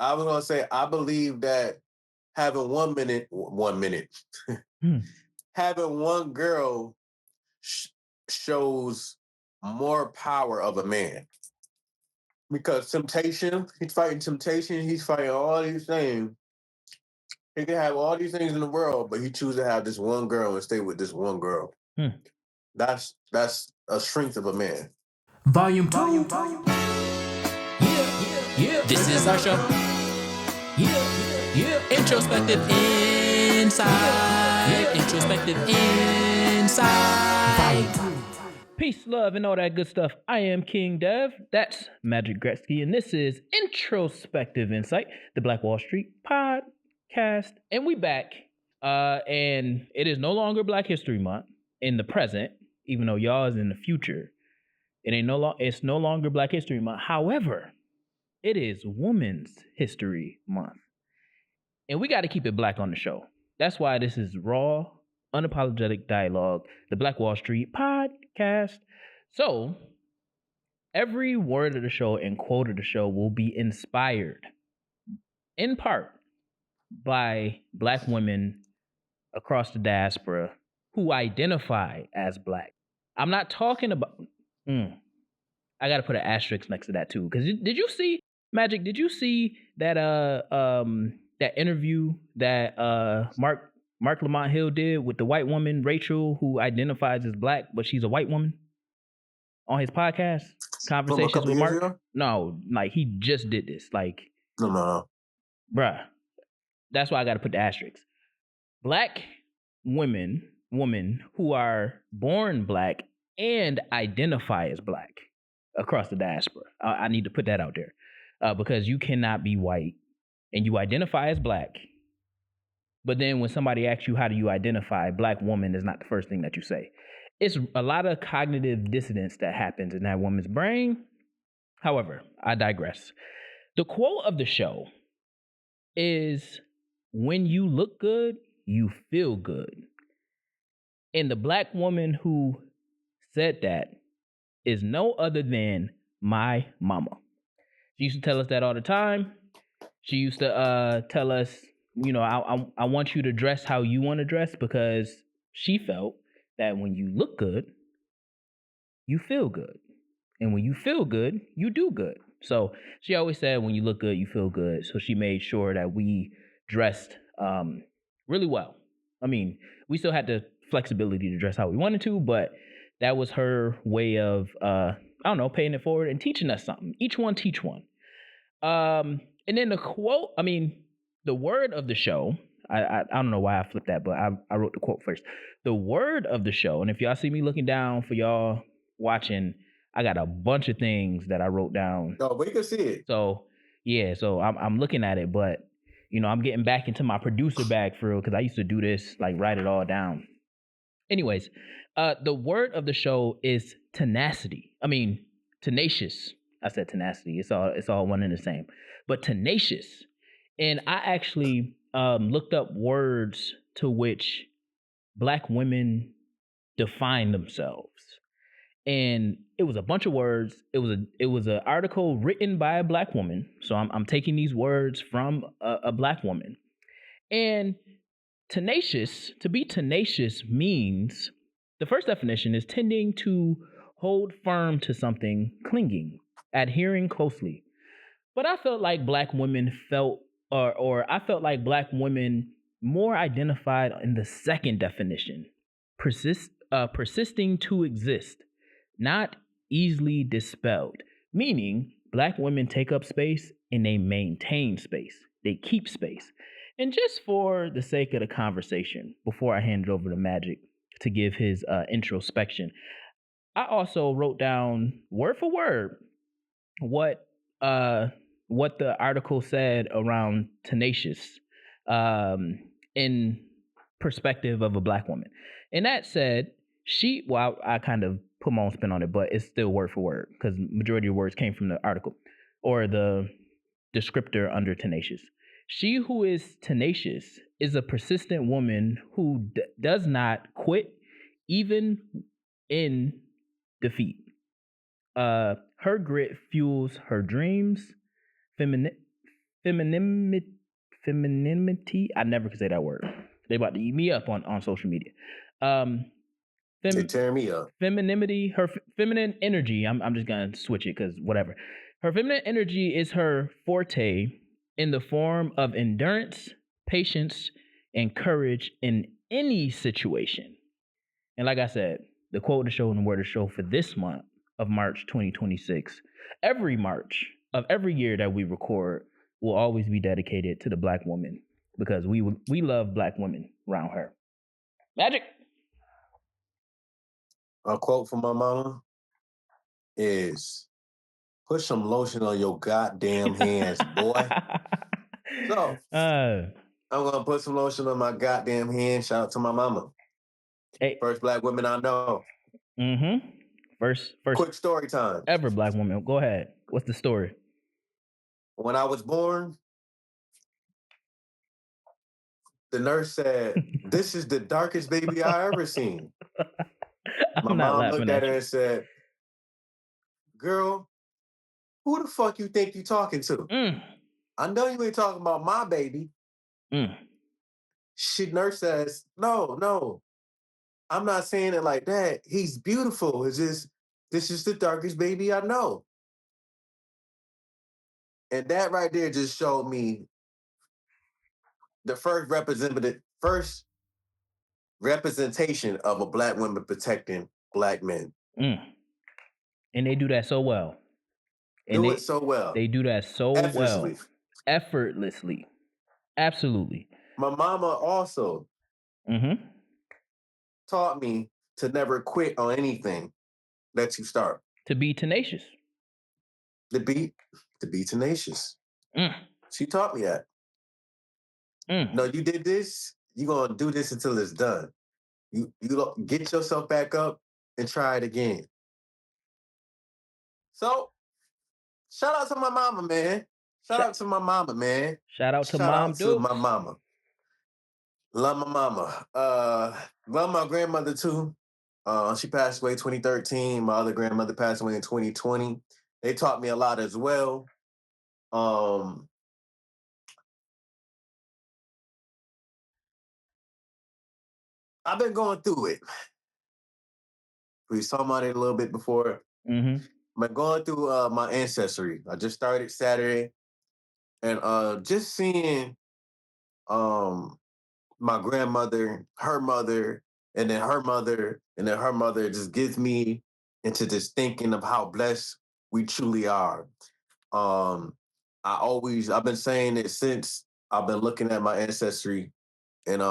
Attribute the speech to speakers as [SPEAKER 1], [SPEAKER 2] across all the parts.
[SPEAKER 1] I was gonna say I believe that having 1 minute,
[SPEAKER 2] Hmm.
[SPEAKER 1] having one girl sh- shows more power of a man because temptation, he's fighting all these things. He can have all these things in the world, but he chooses to have this one girl and stay with this one girl.
[SPEAKER 2] Hmm.
[SPEAKER 1] That's a strength of a man.
[SPEAKER 3] Volume 2. Yeah.
[SPEAKER 4] This is our show.
[SPEAKER 3] Yeah.
[SPEAKER 4] Introspective Insight. Introspective Insight.
[SPEAKER 2] Peace, love, and all that good stuff. I am King Dev. That's Magic Gretzky, and this is Introspective Insight, the Black Wall Street podcast. And we back. And it is no longer Black History Month in the present, even though y'all is in the future. It's no longer Black History Month. However, it is Women's History Month. And we got to keep it black on the show. That's why this is raw, unapologetic dialogue, the Black Wall Street podcast. So, every word of the show and quote of the show will be inspired, in part, by Black women across the diaspora who identify as Black. I'm not talking about... I got to put an asterisk next to that, too. Because did you see, Magic, did you see that that interview that Mark Lamont Hill did with the white woman Rachel who identifies as Black but she's a white woman on his podcast Conversations with Mark?
[SPEAKER 1] Ago?
[SPEAKER 2] No, like he just did this. Like
[SPEAKER 1] No.
[SPEAKER 2] Bruh. That's why I got to put the asterisk. Black women who are born Black and identify as Black across the diaspora. I need to put that out there because you cannot be white and you identify as Black, but then when somebody asks you how do you identify, Black woman is not the first thing that you say. It's a lot of cognitive dissonance that happens in that woman's brain. However, I digress. The quote of the show is, when you look good, you feel good. And the Black woman who said that is no other than my mama. She used to tell us that all the time. She used to tell us, you know, I want you to dress how you want to dress, because she felt that when you look good, you feel good. And when you feel good, you do good. So she always said, when you look good, you feel good. So she made sure that we dressed really well. I mean, we still had the flexibility to dress how we wanted to, but that was her way of, paying it forward and teaching us something. Each one teach one. And then the quote, the word of the show, I don't know why I flipped that, but I wrote the quote first. The word of the show, and if y'all see me looking down for y'all watching, I got a bunch of things that I wrote down.
[SPEAKER 1] Oh, we can see it.
[SPEAKER 2] So, yeah, so I'm looking at it, but, you know, I'm getting back into my producer bag for real, because I used to do this, like, write it all down. Anyways, the word of the show is tenacity. Tenacious. I said tenacity. It's all one and the same. But tenacious. And I actually looked up words to which Black women define themselves. And it was a bunch of words. It was an article written by a Black woman. So I'm taking these words from a Black woman. And tenacious, to be tenacious means, the first definition is tending to hold firm to something, clinging, adhering closely. But I felt like Black women I felt like Black women more identified in the second definition, persisting to exist, not easily dispelled, meaning Black women take up space and they maintain space. They keep space. And just for the sake of the conversation, before I hand it over to Magic to give his introspection, I also wrote down word for word what the article said around tenacious in perspective of a Black woman. And that said, I kind of put my own spin on it, but it's still word for word because majority of words came from the article or the descriptor under tenacious. She who is tenacious is a persistent woman who does not quit even in defeat. Her grit fuels her dreams, femininity. I never could say that word. They about to eat me up on social media.
[SPEAKER 1] They tear me up.
[SPEAKER 2] Femininity, her feminine energy. I'm just gonna switch it because whatever. Her feminine energy is her forte in the form of endurance, patience, and courage in any situation. And like I said, the quote of the show and the word of the show for this month of March 2026, every March of every year that we record will always be dedicated to the Black woman because we love Black women around her. Magic.
[SPEAKER 1] A quote from my mama is, "Put some lotion on your goddamn hands, boy." So I'm gonna put some lotion on my goddamn hands. Shout out to my mama.
[SPEAKER 2] Hey.
[SPEAKER 1] First Black woman I know.
[SPEAKER 2] Mm-hmm. First
[SPEAKER 1] Quick story time.
[SPEAKER 2] ever Black woman. Go ahead. What's the story?
[SPEAKER 1] When I was born, the nurse said, "This is the darkest baby I ever seen." My
[SPEAKER 2] I'm not
[SPEAKER 1] mom
[SPEAKER 2] laughing
[SPEAKER 1] looked at
[SPEAKER 2] at
[SPEAKER 1] her
[SPEAKER 2] you.
[SPEAKER 1] and said, "Girl, who the fuck you think you talking to? I know you ain't talking about my baby." Nurse says, "No, I'm not saying it like that. He's beautiful. It's just, this is the darkest baby I know." And that right there just showed me the first representation of a Black woman protecting Black men.
[SPEAKER 2] And they do that so well. And
[SPEAKER 1] Do it so well.
[SPEAKER 2] They do that so
[SPEAKER 1] Effortlessly.
[SPEAKER 2] well. Effortlessly. Absolutely.
[SPEAKER 1] My mama also taught me to never quit on anything that you start.
[SPEAKER 2] To be tenacious.
[SPEAKER 1] To be tenacious. She taught me that. No, you did this, you're gonna do this until it's done. You get yourself back up and try it again. So, shout out to my mama, man. Shout out to my mama, man.
[SPEAKER 2] Shout out to
[SPEAKER 1] Shout
[SPEAKER 2] Mom
[SPEAKER 1] out to
[SPEAKER 2] Dukes.
[SPEAKER 1] my mama. Love my mama. Love my grandmother too. She passed away 2013. My other grandmother passed away in 2020. They taught me a lot as well. I've been going through it. We was talking about it a little bit before. I've been going through my ancestry. I just started Saturday, and just seeing my grandmother, her mother, and then her mother, and then her mother just gets me into this thinking of how blessed we truly are. I've been saying it since I've been looking at my ancestry, and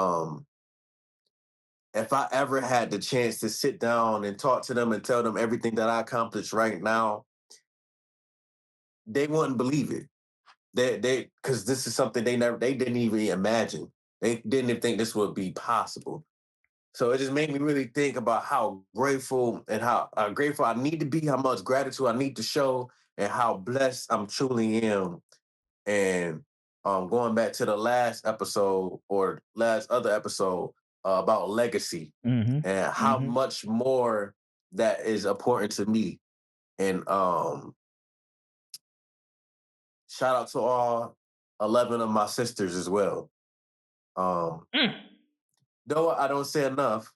[SPEAKER 1] if I ever had the chance to sit down and talk to them and tell them everything that I accomplished right now, they wouldn't believe it. They because this is something they didn't even imagine. They didn't even think this would be possible. So it just made me really think about how grateful and how grateful I need to be, how much gratitude I need to show, and how blessed I'm truly am. And going back to the last episode or last other episode about legacy and how much more that is important to me. And shout out to all 11 of my sisters as well. Though I don't say enough,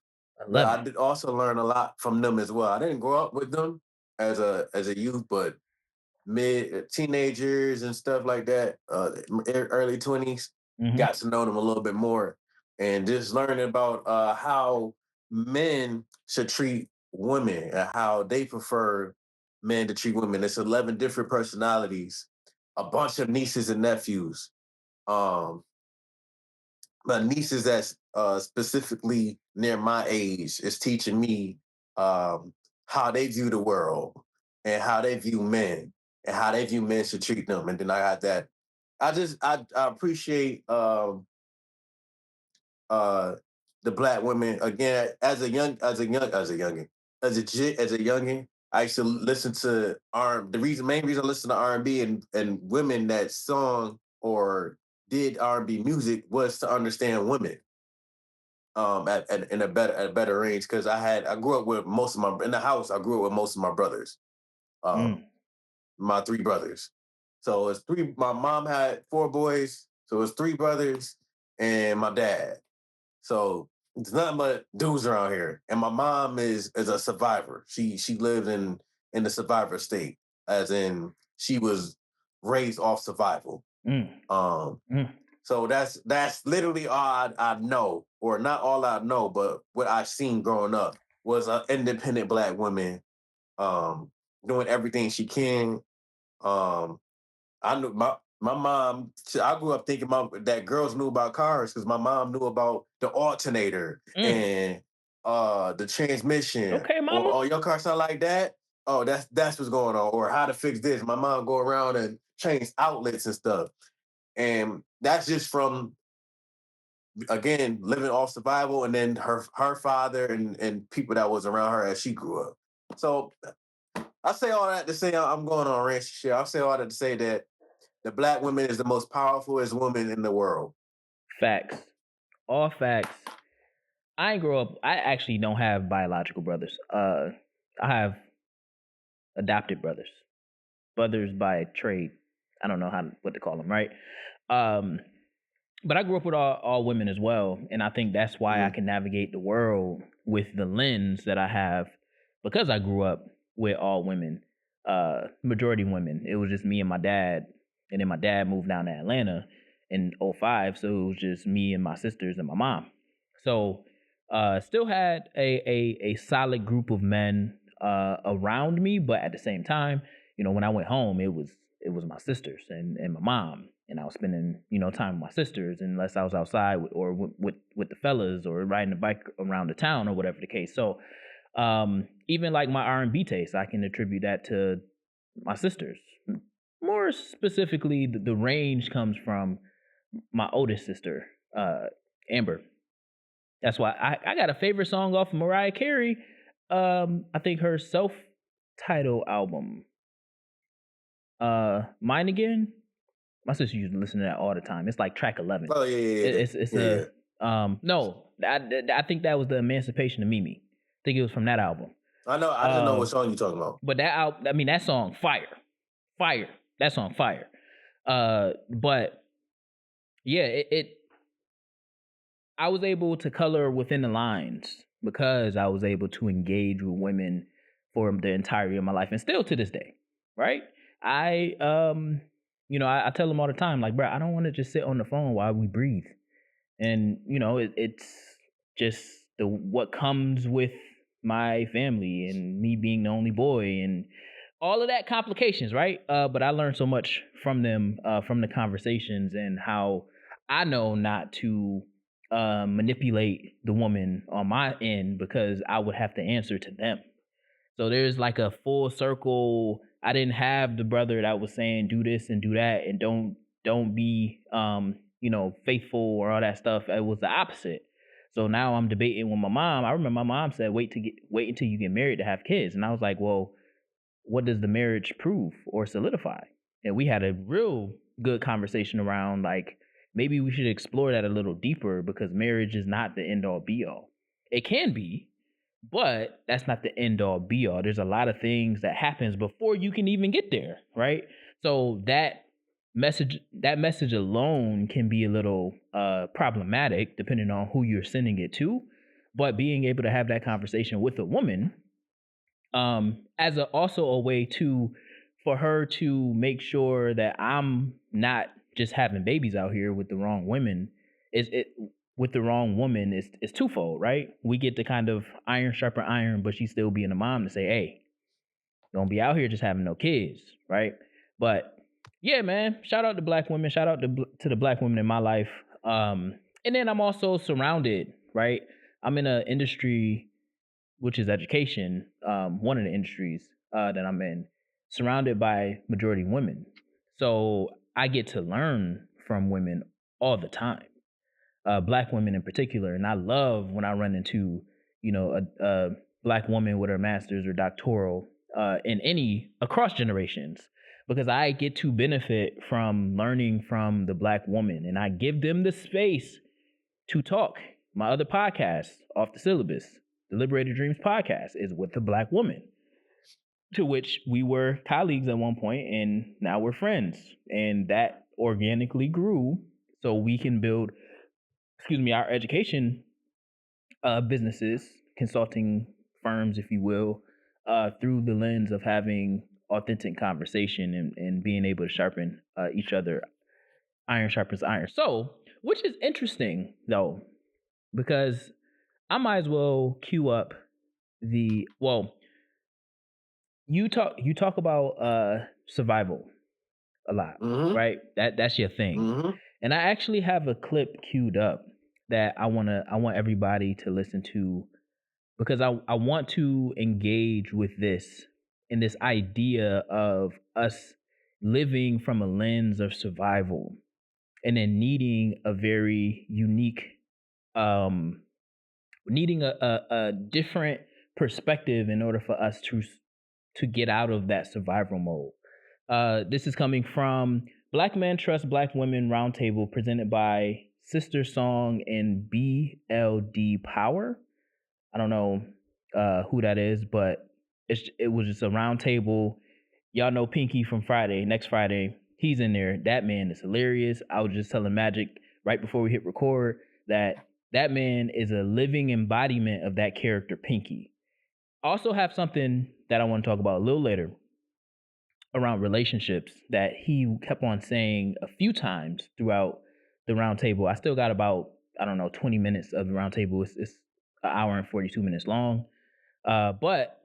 [SPEAKER 1] but I did also learn a lot from them as well. I didn't grow up with them as a youth, but mid teenagers and stuff like that, early 20s, got to know them a little bit more, and just learning about how men should treat women and how they prefer men to treat women. It's 11 different personalities, a bunch of nieces and nephews. My nieces that's specifically near my age is teaching me how they view the world and how they view men and how they view men should treat them. And then I got that. I appreciate the Black women again as a youngin. I used to listen to main reason I listen to R&B and women that song or did R&B music was to understand women in a better range, because I grew up with most of my in the house. I grew up with most of my brothers, my three brothers. So it's three. My mom had 4 boys, so it's 3 brothers and my dad. So it's nothing but dudes around here. And my mom is a survivor. She lived in the survivor state, as in she was raised off survival.
[SPEAKER 2] Mm.
[SPEAKER 1] Um,
[SPEAKER 2] Mm.
[SPEAKER 1] so that's literally all I know, or not all I know, but what I've seen growing up was an independent Black woman, doing everything she can. Um, I knew my mom. I grew up thinking that girls knew about cars because my mom knew about the alternator
[SPEAKER 2] Mm.
[SPEAKER 1] and the transmission.
[SPEAKER 2] Okay,
[SPEAKER 1] Or,
[SPEAKER 2] mama.
[SPEAKER 1] oh, your car sound like that. Oh, that's what's going on. Or how to fix this. My mom go around and change outlets and stuff. And that's just from, again, living off survival, and then her father and people that was around her as she grew up. So I say all that to say I'm going on a rant shit. I say all that to say that the Black woman is the most powerfulest woman in the world.
[SPEAKER 2] Facts. All facts. I ain't grow up. I actually don't have biological brothers. I have adopted brothers. Brothers by trade. I don't know what to call them, right? Um, but I grew up with all women as well, and I think that's why I can navigate the world with the lens that I have, because I grew up with all women, majority women. It was just me and my dad, and then my dad moved down to Atlanta in '05, so it was just me and my sisters and my mom. So still had a solid group of men around me, but at the same time, when I went home, it was my sisters and my mom, and I was spending time with my sisters, unless I was outside or with the fellas or riding the bike around the town or whatever the case. So even like my R&B taste, I can attribute that to my sisters. More specifically, the range comes from my oldest sister, Amber. That's why I got a favorite song off of Mariah Carey. I think her self-titled album, Mine Again. My sister used to listen to that all the time. It's like track 11.
[SPEAKER 1] Oh yeah, yeah, yeah.
[SPEAKER 2] It's
[SPEAKER 1] Yeah,
[SPEAKER 2] no, I think that was the Emancipation of Mimi. I think it was from that album.
[SPEAKER 1] I know. I just know what song you're talking about.
[SPEAKER 2] But that song, fire. That song, fire. But yeah, I was able to color within the lines because I was able to engage with women for the entirety of my life, and still to this day, right? I I tell them all the time, like, bro, I don't want to just sit on the phone while we breathe, and it's just what comes with my family and me being the only boy and all of that complications, right? But I learned so much from them, from the conversations, and how I know not to manipulate the woman on my end, because I would have to answer to them. So there's like a full circle. I didn't have the brother that was saying do this and do that and don't be faithful or all that stuff. It was the opposite. So now I'm debating with my mom. I remember my mom said wait until you get married to have kids, and I was like, well, what does the marriage prove or solidify? And we had a real good conversation around, like, maybe we should explore that a little deeper, because marriage is not the end all be all. It can be, but that's not the end all be all. There's a lot of things that happens before you can even get there, right? So that message alone can be a little problematic depending on who you're sending it to. But being able to have that conversation with a woman, as also a way for her to make sure that I'm not just having babies out here with the wrong women, is it with the wrong woman is twofold, right? We get to kind of iron sharpen iron, but she still being a mom to say, hey, don't be out here just having no kids, right? But yeah, man, shout out to Black women, shout out to the Black women in my life. And then I'm also surrounded, right? I'm in an industry, which is education, one of the industries that I'm in, surrounded by majority women. So I get to learn from women all the time, Black women in particular. And I love when I run into, a Black woman with her master's or doctoral in any across generations, because I get to benefit from learning from the Black woman, and I give them the space to talk. My other podcast, Off the Syllabus, the Liberated Dreams podcast, is with the Black woman. to which we were colleagues at one point, and now we're friends, and that organically grew so we can build, our education businesses, consulting firms, if you will, through the lens of having authentic conversation and being able to sharpen each other. Iron sharpens iron. So, which is interesting though, because I might as well queue up the well. You talk about survival a lot,
[SPEAKER 1] Mm-hmm.
[SPEAKER 2] right? That's your thing.
[SPEAKER 1] Mm-hmm.
[SPEAKER 2] And I actually have a clip queued up that I want everybody to listen to, because I want to engage with this and this idea of us living from a lens of survival and then needing a very unique um needing a different perspective in order for us to get out of that survival mode. This is coming from Black Men Trust Black Women Roundtable, presented by Sister Song and BLD Power. I don't know who that is, but it was just a roundtable. Y'all know Pinky from Friday, next Friday. He's in there. That man is hilarious. I was just telling Magic right before we hit record that man is a living embodiment of that character, Pinky. Also have something that I want to talk about a little later around relationships that he kept on saying a few times throughout the roundtable. I still got about, I don't know, 20 minutes of the roundtable. It's an hour and 42 minutes long. But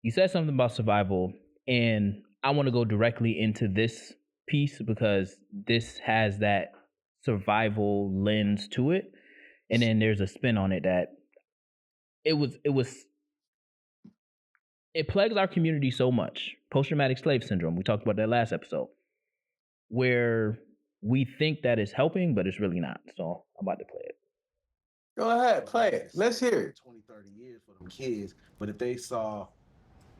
[SPEAKER 2] you said something about survival, and I want to go directly into this piece because this has that survival lens to it. And then there's a spin on it that it plagues our community so much. Post-traumatic slave syndrome. We talked about that last episode, where we think that it's helping, but it's really not. So I'm about to play it.
[SPEAKER 1] Go ahead, play it. Let's hear it.
[SPEAKER 3] 20, 30 years for them kids. But if they saw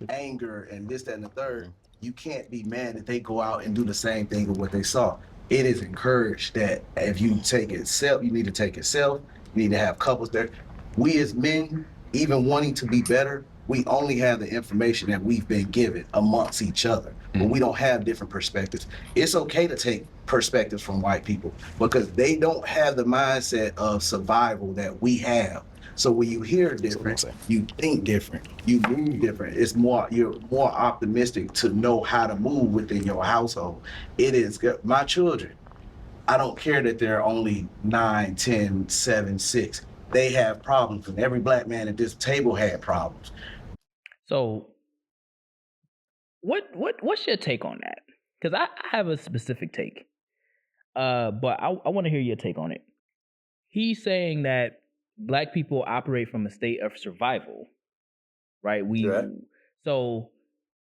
[SPEAKER 3] anger and this, that, and the third, you can't be mad that they go out and do the same thing with what they saw. It is encouraged that if you take it self, you need to take it self. You need to have couples there. We as men, even wanting to be better, we only have the information that we've been given amongst each other. But we don't have different perspectives. It's okay to take perspectives from white people because they don't have the mindset of survival that we have. So when you hear different, you think different, you move different. You're more optimistic to know how to move within your household. It is my children. I don't care that they're only 9, 10, 7, 6. They have problems, and every black man at this table had problems.
[SPEAKER 2] So what's your take on that? Because I have a specific take. But I want to hear your take on it. He's saying that black people operate from a state of survival, right? So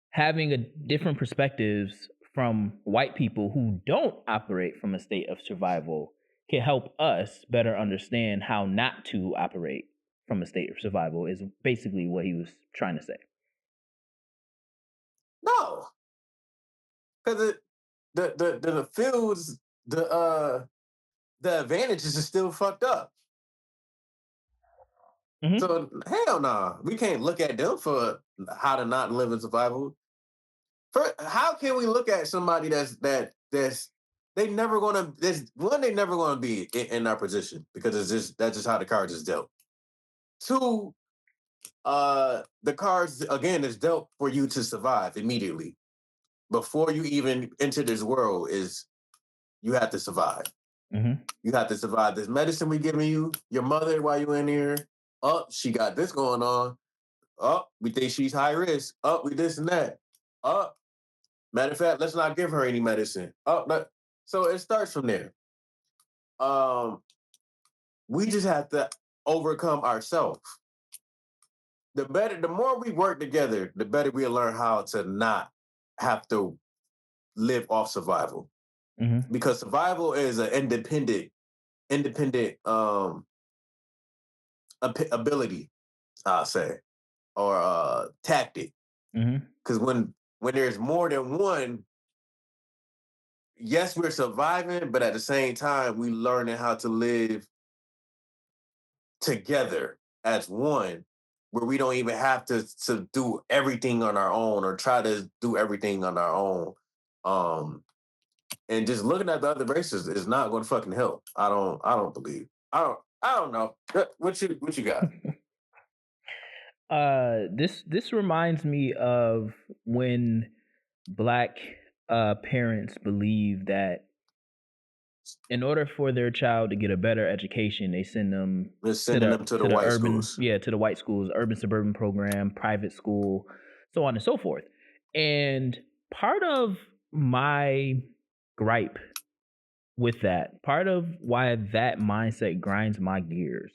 [SPEAKER 2] having a different perspectives from white people who don't operate from a state of survival can help us better understand how not to operate from a state of survival is basically what he was trying to say.
[SPEAKER 1] No, because the fields the advantages are still fucked up.
[SPEAKER 2] Mhm.
[SPEAKER 1] So hell nah, we can't look at them for how to not live in survival. How can we look at somebody that's they never gonna they never gonna be in our position because that's just how the cards is dealt. Two, the cards again is dealt for you to survive immediately before you even enter this world. Is you have to survive.
[SPEAKER 2] Mhm.
[SPEAKER 1] You have to survive this medicine we giving you. Your mother while you in here. Oh, she got this going on. Oh, we think she's high risk. Oh, we this and that. Oh, matter of fact, let's not give her any medicine. Oh, but so it starts from there. Um, we just have to overcome ourselves. The more we work together, the better we'll learn how to not have to live off survival.
[SPEAKER 2] Mhm.
[SPEAKER 1] Because survival is an independent ability, I'll say, or tactic.
[SPEAKER 2] Mhm.
[SPEAKER 1] Because when there's more than one, yes, we're surviving, but at the same time, we learning how to live together as one where we don't even have to do everything on our own or try to do everything on our own. And just looking at the other races is not going to fucking help. I don't believe. I don't know. What you got?
[SPEAKER 2] This reminds me of when Black parents believe that in order for their child to get a better education, they send them
[SPEAKER 1] Just sending them to the white
[SPEAKER 2] urban,
[SPEAKER 1] schools.
[SPEAKER 2] to the white schools, urban suburban program, private school, so on and so forth. And part of my gripe with that, part of why that mindset grinds my gears,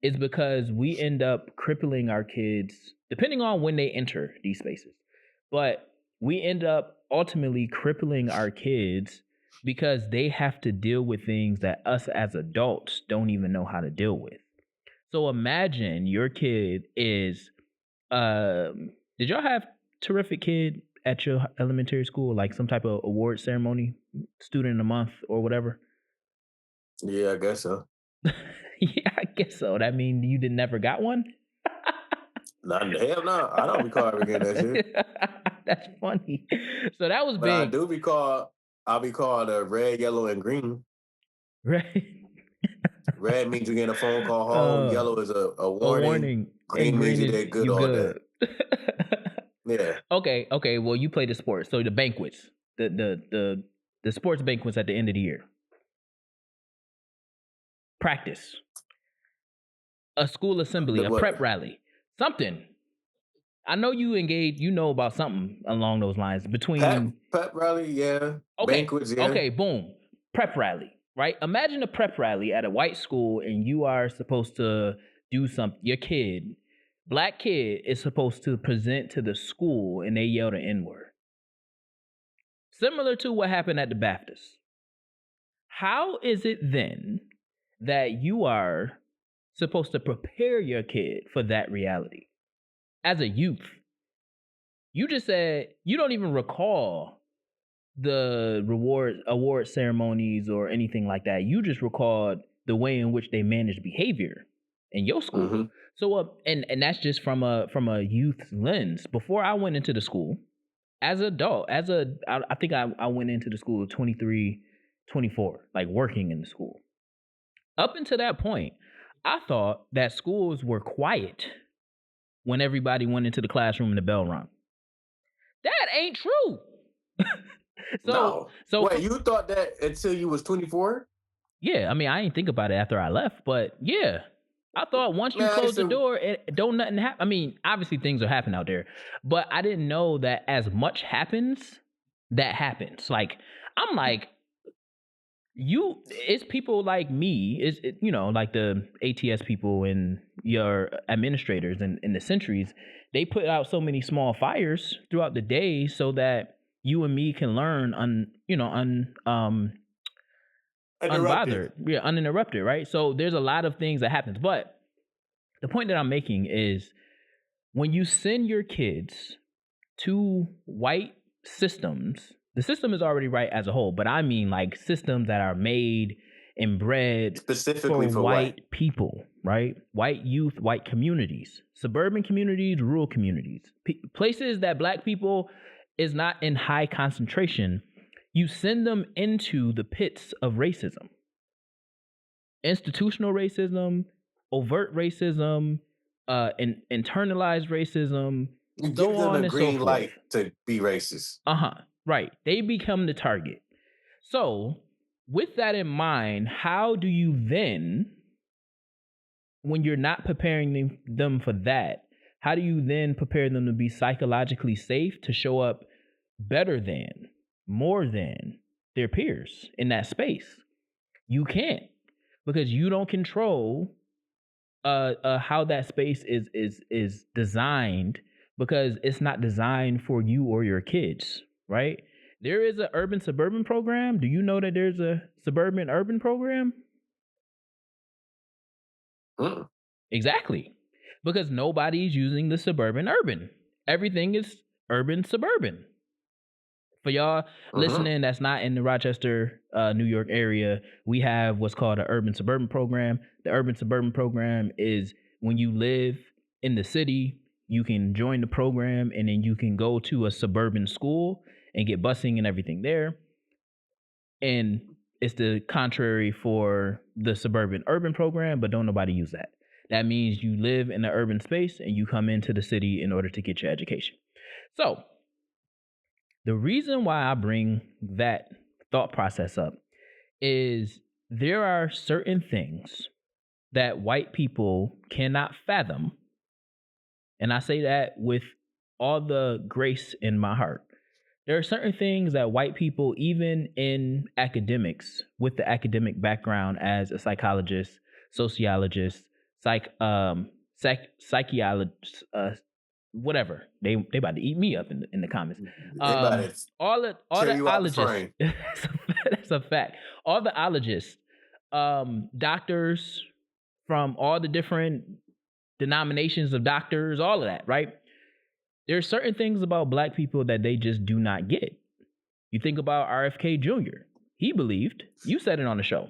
[SPEAKER 2] is because we end up crippling our kids, depending on when they enter these spaces. But we end up ultimately crippling our kids because they have to deal with things that us as adults don't even know how to deal with. So imagine your kid is, did y'all have Terrific Kid at your elementary school, like some type of award ceremony, student of the month or whatever?
[SPEAKER 1] Yeah, I guess so.
[SPEAKER 2] Yeah, I guess so. That mean you never got one?
[SPEAKER 1] Not hell no. I don't recall ever getting that shit.
[SPEAKER 2] That's funny. So that was
[SPEAKER 1] But I
[SPEAKER 2] big,
[SPEAKER 1] do recall. I'll be called red, yellow, and green.
[SPEAKER 2] right?
[SPEAKER 1] Red means you getting a phone call home. Yellow is a
[SPEAKER 2] A
[SPEAKER 1] warning.
[SPEAKER 2] warning.
[SPEAKER 1] Green
[SPEAKER 2] And
[SPEAKER 1] means
[SPEAKER 2] green
[SPEAKER 1] you
[SPEAKER 2] is
[SPEAKER 1] did good
[SPEAKER 2] you
[SPEAKER 1] all day.
[SPEAKER 2] good.
[SPEAKER 1] Yeah.
[SPEAKER 2] Okay. Well, you play the sports. So the banquets, the sports banquets at the end of the year. Practice. A school assembly, a
[SPEAKER 1] What?
[SPEAKER 2] prep rally, something. I know you engage. You know about something along those lines between
[SPEAKER 1] Pep rally, yeah.
[SPEAKER 2] Okay.
[SPEAKER 1] Banquets, yeah.
[SPEAKER 2] Okay, boom. Prep rally, right? Imagine a prep rally at a white school and you are supposed to do something. Your kid, Black kid, is supposed to present to the school and they yell the N-word. Similar to what happened at the Baptist. How is it then that you are supposed to prepare your kid for that reality? As a youth, you just said you don't even recall the award ceremonies or anything like that. You just recalled the way in which they managed behavior in your school.
[SPEAKER 1] Mm-hmm.
[SPEAKER 2] So and that's just from a youth lens. Before I went into the school, as an adult, I think I went into the school at 23, 24, like working in the school. Up until that point, I thought that schools were quiet when everybody went into the classroom and the bell rung. That ain't true.
[SPEAKER 1] No. Wait, you thought that until you was 24?
[SPEAKER 2] Yeah, I mean, I didn't think about it after I left, but yeah, I thought once you close the door, it don't nothing happen. I mean, obviously things are happening out there, but I didn't know that as much happens, that happens. Like I'm like, it's people like me, like the ATS people and your administrators and the centuries. They put out so many small fires throughout the day so that you and me can learn unbothered, uninterrupted, right? So there's a lot of things that happens, but the point that I'm making is when you send your kids to white systems, the system is already right as a whole, but I mean like systems that are made and bred
[SPEAKER 1] specifically for
[SPEAKER 2] white people, right? White youth, white communities, suburban communities, rural communities, places that Black people is not in high concentration. You send them into the pits of racism, institutional racism, overt racism, internalized racism.
[SPEAKER 1] You give them a green light to be racist.
[SPEAKER 2] Right. They become the target. So, with that in mind, how do you then, when you're not preparing them for that, how do you then prepare them to be psychologically safe to show up better than, more than their peers in that space? You can't, because you don't control how that space is designed, because it's not designed for you or your kids, right? There is an urban suburban program. Do you know that there's a suburban urban program? Exactly. Because nobody's using the suburban urban. Everything is urban suburban. For y'all listening that's not in the Rochester, New York area, we have what's called an urban suburban program. The urban suburban program is when you live in the city, you can join the program and then you can go to a suburban school and get busing and everything there. And it's the contrary for the suburban urban program, but don't nobody use that. That means you live in the urban space and you come into the city in order to get your education. So the reason why I bring that thought process up is there are certain things that white people cannot fathom. And I say that with all the grace in my heart. There are certain things that white people, even in academics, with the academic background as a psychologist, sociologist, psychologist, whatever, they about to eat me up in the comments.
[SPEAKER 1] They about to
[SPEAKER 2] All the
[SPEAKER 1] tear you out the
[SPEAKER 2] ologists,
[SPEAKER 1] frame.
[SPEAKER 2] that's a fact. All the ologists, doctors from all the different denominations of doctors, all of that, right? There are certain things about black people that they just do not get. You think about RFK Jr. He believed, you said it on the show,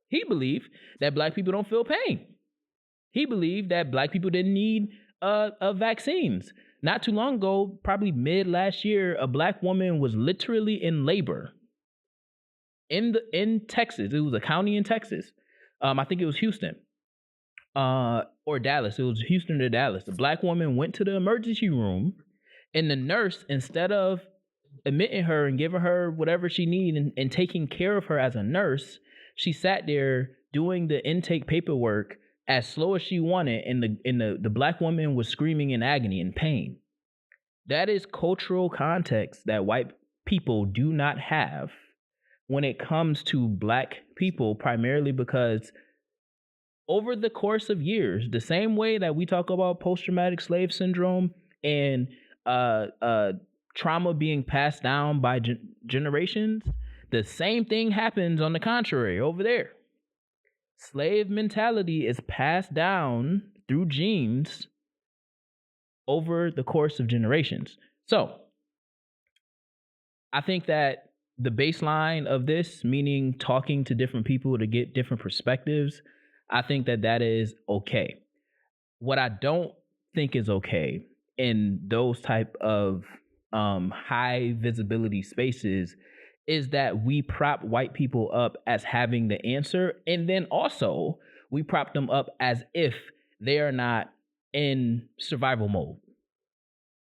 [SPEAKER 2] he believed that black people don't feel pain. He believed that black people didn't need vaccines. Not too long ago, probably mid last year, a black woman was literally in labor in Texas. It was a county in Texas. I think it was Houston. Or Dallas. It was Houston or Dallas. The black woman went to the emergency room, and the nurse, instead of admitting her and giving her whatever she needed and taking care of her as a nurse, she sat there doing the intake paperwork as slow as she wanted, and the black woman was screaming in agony and pain. That is cultural context that white people do not have when it comes to black people, primarily because over the course of years, the same way that we talk about post-traumatic slave syndrome and trauma being passed down by generations, the same thing happens on the contrary over there. Slave mentality is passed down through genes over the course of generations. So I think that the baseline of this, meaning talking to different people to get different perspectives, I think that that is okay. What I don't think is okay in those type of high visibility spaces is that we prop white people up as having the answer, and then also we prop them up as if they are not in survival mode.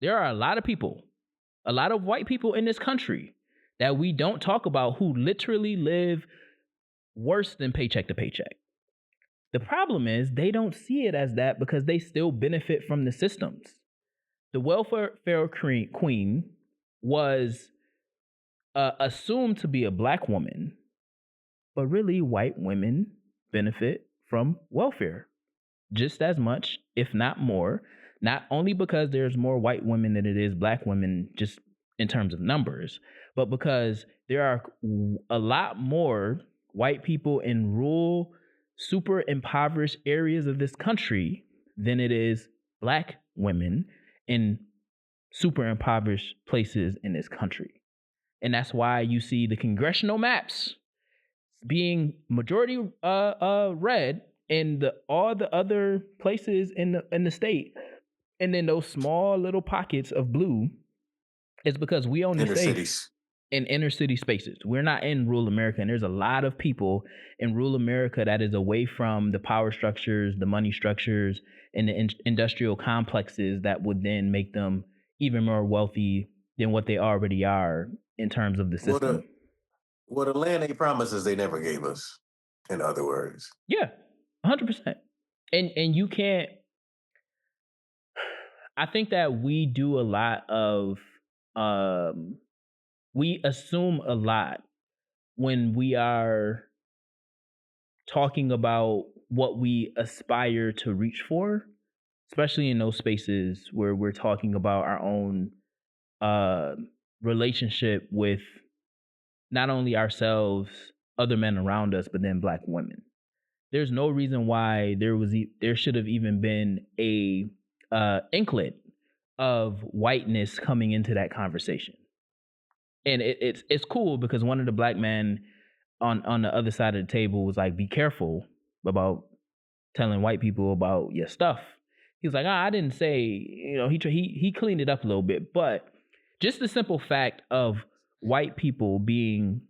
[SPEAKER 2] There are a lot of people, a lot of white people in this country that we don't talk about who literally live worse than paycheck to paycheck. The problem is they don't see it as that because they still benefit from the systems. The welfare queen was assumed to be a black woman, but really white women benefit from welfare just as much, if not more, not only because there's more white women than it is black women just in terms of numbers, but because there are a lot more white people in rural, super impoverished areas of this country than it is black women in super impoverished places in this country. And that's why you see the congressional maps being majority red in all the other places in the state, and then those small little pockets of blue is because we only stay in inner city spaces. We're not in rural America, and there's a lot of people in rural America that is away from the power structures, the money structures, and the industrial complexes that would then make them even more wealthy than what they already are in terms of the system.
[SPEAKER 1] Well, the land they promises they never gave us, in other words.
[SPEAKER 2] Yeah, 100%. And you can't, I think that we do a lot of, we assume a lot when we are talking about what we aspire to reach for, especially in those spaces where we're talking about our own relationship with not only ourselves, other men around us, but then black women. There's no reason why there should have even been a inkling of whiteness coming into that conversation. And it's cool because one of the black men on the other side of the table was like, be careful about telling white people about your stuff. He was like, I didn't say, he cleaned it up a little bit, but just the simple fact of white people being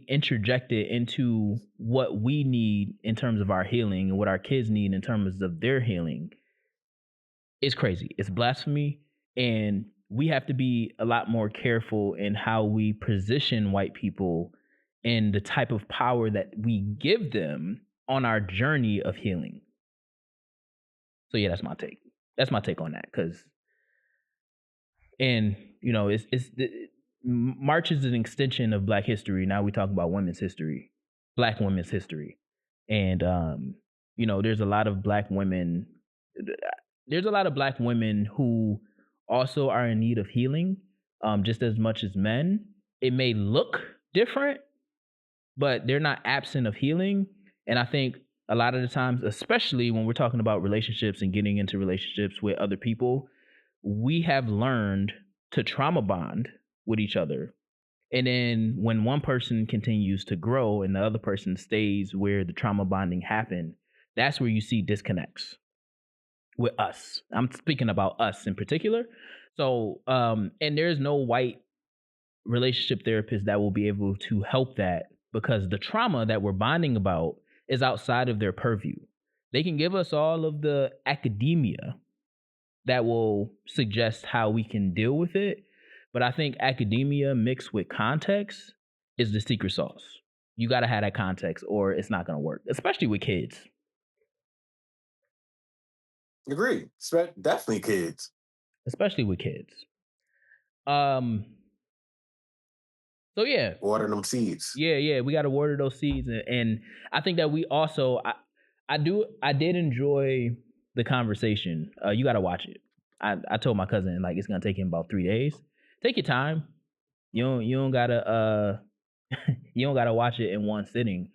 [SPEAKER 2] interjected into what we need in terms of our healing and what our kids need in terms of their healing is crazy. It's blasphemy, and we have to be a lot more careful in how we position white people and the type of power that we give them on our journey of healing. So yeah, that's my take. That's my take on that. March is an extension of Black history. Now we talk about women's history, Black women's history, and there's a lot of Black women. There's a lot of Black women who also are in need of healing, just as much as men. It may look different, but they're not absent of healing. And I think a lot of the times, especially when we're talking about relationships and getting into relationships with other people, we have learned to trauma bond with each other. And then when one person continues to grow and the other person stays where the trauma bonding happened, that's where you see disconnects with us. I'm speaking about us in particular. So, and there's no white relationship therapist that will be able to help that, because the trauma that we're bonding about is outside of their purview. They can give us all of the academia that will suggest how we can deal with it, but I think academia mixed with context is the secret sauce. You got to have that context or it's not going to work, especially with kids.
[SPEAKER 1] Agree. Definitely kids.
[SPEAKER 2] Especially with kids. So yeah,
[SPEAKER 1] water them seeds.
[SPEAKER 2] Yeah, we got to water those seeds, and I think that we also, I did enjoy the conversation. You got to watch it. I told my cousin like it's gonna take him about 3 days. Take your time. You don't gotta you don't gotta watch it in one sitting.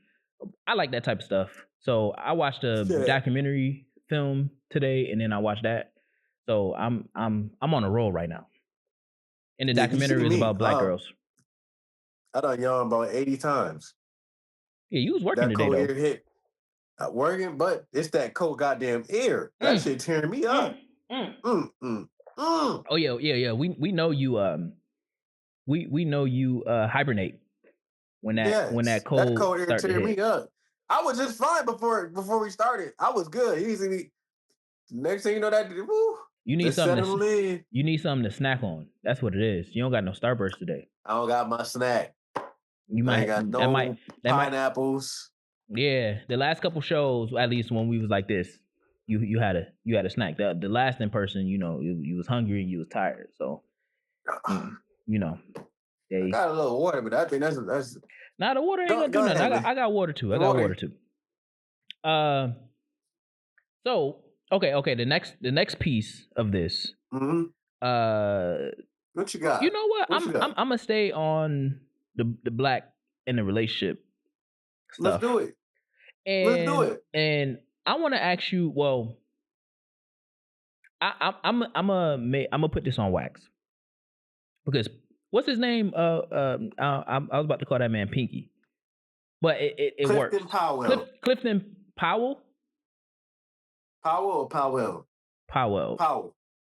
[SPEAKER 2] I like that type of stuff. So I watched a documentary film today, and then I watched that. So I'm on a roll right now. And the documentary is about Black girls.
[SPEAKER 1] I done yawned about 80 times.
[SPEAKER 2] Yeah, you was working
[SPEAKER 1] that
[SPEAKER 2] today,
[SPEAKER 1] cold
[SPEAKER 2] though.
[SPEAKER 1] Ear hit. Not working, but it's that cold goddamn ear. That shit tearing me up.
[SPEAKER 2] Oh yeah. We know you. We know you hibernate when that cold
[SPEAKER 1] ear tearing me up. I was just fine before we started. I was good. Easily. Next thing you know, that woo.
[SPEAKER 2] You need something. You need something to snack on. That's what it is. You don't got no Starburst today.
[SPEAKER 1] I don't got my snack.
[SPEAKER 2] You might
[SPEAKER 1] got no pineapples.
[SPEAKER 2] Yeah, the last couple shows, at least when we was like this, you had a snack. The last in person, you was hungry and you was tired. So,
[SPEAKER 1] I got a little water, but I think that's
[SPEAKER 2] nah, the water ain't gonna do nothing. I got water too. Water too. So okay. The next piece of this.
[SPEAKER 1] Mm-hmm. What you got?
[SPEAKER 2] You know what? I'm gonna stay on the Black in the relationship stuff.
[SPEAKER 1] Let's do it.
[SPEAKER 2] And I want to ask you. Well, I'm gonna put this on wax because what's his name? I was about to call that man Pinky, but it works. Clifton Powell.
[SPEAKER 1] Powell or Powell?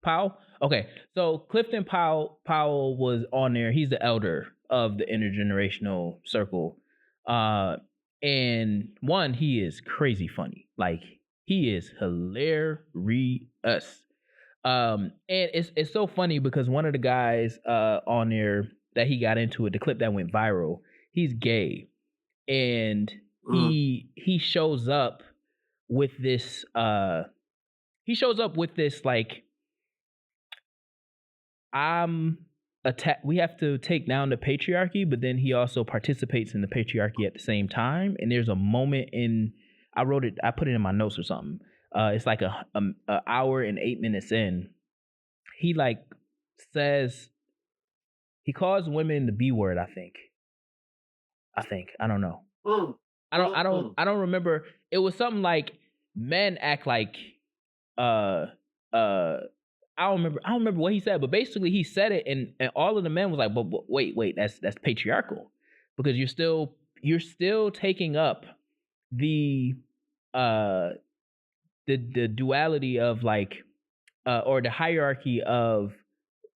[SPEAKER 2] Powell. Okay, so Clifton Powell was on there. He's the elder of the intergenerational circle. And one, he is crazy funny. Like, he is hilarious. And it's so funny because one of the guys on there that he got into it, the clip that went viral, he's gay. And he shows up with this like, we have to take down the patriarchy, but then he also participates in the patriarchy at the same time. And there's a moment I put it in my notes or something. It's like a hour and 8 minutes in. He like says, he calls women the B word, I think. I don't know. I don't remember. It was something like men act like I don't remember what he said, but basically he said it, and all of the men was like, but wait, that's patriarchal, because you're still taking up the the duality of like or the hierarchy of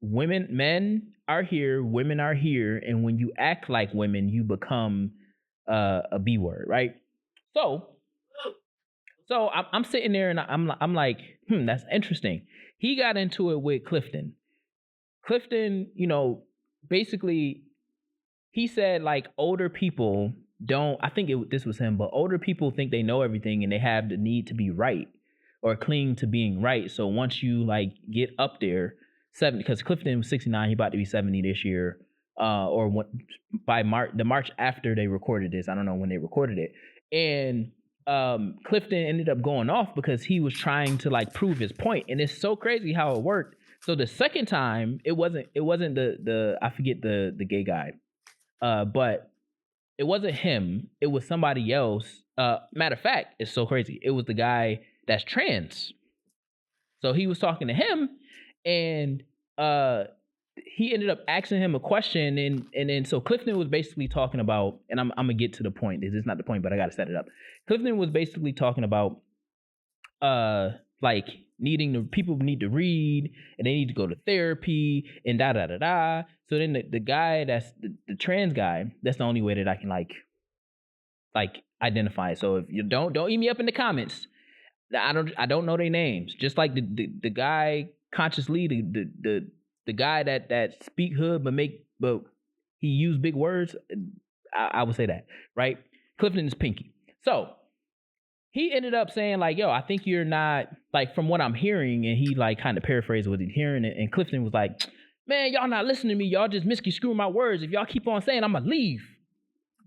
[SPEAKER 2] men are here, women are here, and when you act like women, you become a B word, right? So I'm sitting there and I'm like, that's interesting. He got into it with Clifton. Clifton, basically he said like older people don't. I think this was him, but older people think they know everything and they have the need to be right or cling to being right. So once you like get up there, 70, because Clifton was 69, he about to be 70 this year, or by the March after they recorded this. I don't know when they recorded it, and Clifton ended up going off because he was trying to like prove his point, and it's so crazy how it worked. So the second time, it wasn't the I forget the gay guy, but it wasn't him. It was somebody else. Matter of fact, it's so crazy. It was the guy that's trans. So he was talking to him, and he ended up asking him a question, and then so Clifton was basically talking about, and I'm gonna get to the point. This is not the point, but I gotta set it up. Clifton was basically talking about like people need to read and they need to go to therapy and da da da da. So then the guy that's the trans guy, that's the only way that I can like identify. So if you don't eat me up in the comments. I don't know their names. Just like the guy consciously, the guy that speak hood but he used big words. I would say that, right? Clifton is Pinky. So he ended up saying like, yo, I think you're not, like, from what I'm hearing, and he like kind of paraphrased what he's hearing, and Clifton was like, man, y'all not listening to me, y'all just misconstruing my words. If y'all keep on saying, I'm gonna leave.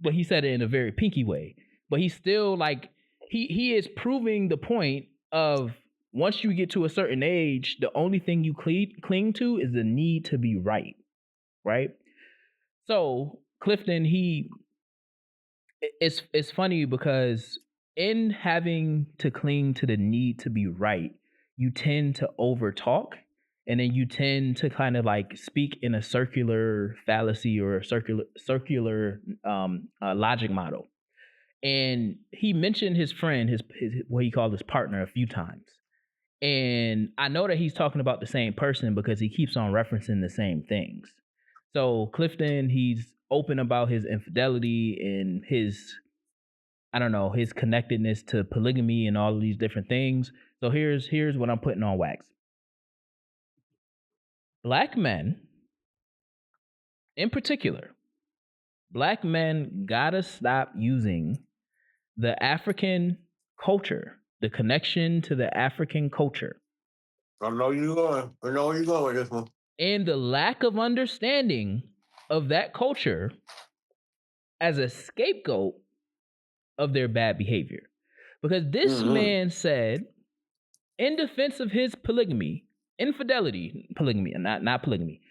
[SPEAKER 2] But he said it in a very Pinky way. But he's still like, he is proving the point of once you get to a certain age, the only thing you cling to is the need to be right, right? So Clifton, it's funny because in having to cling to the need to be right, you tend to overtalk, and then you tend to kind of like speak in a circular fallacy or a circular logic model. And he mentioned his friend, his what he called his partner, a few times. And I know that he's talking about the same person because he keeps on referencing the same things. So Clifton, he's open about his infidelity and his, I don't know, his connectedness to polygamy and all of these different things. So here's what I'm putting on wax. Black men, in particular, black men gotta stop using the African culture, the connection to the African culture,
[SPEAKER 1] I know you're going. I know where you're going with this one.
[SPEAKER 2] and the lack of understanding of that culture as a scapegoat of their bad behavior. Because this man said, in defense of his polygamy, polygamy, not polygamy,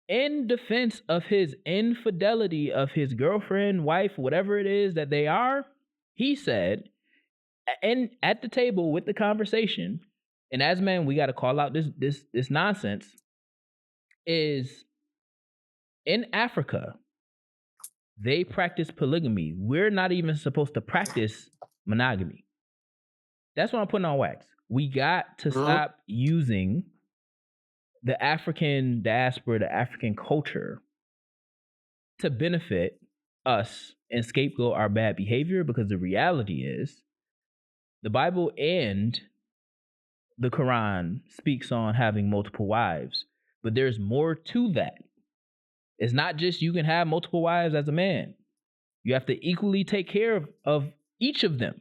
[SPEAKER 2] in defense of his infidelity of his girlfriend, wife, whatever it is that they are, he said, and at the table with the conversation, and as men, we got to call out this nonsense, is in Africa, they practice polygamy. We're not even supposed to practice monogamy. That's what I'm putting on wax. We got to stop using the African diaspora, the African culture, to benefit us and scapegoat our bad behavior, because the reality is the Bible and the Quran speaks on having multiple wives, but there's more to that. It's not just you can have multiple wives as a man. You have to equally take care of each of them.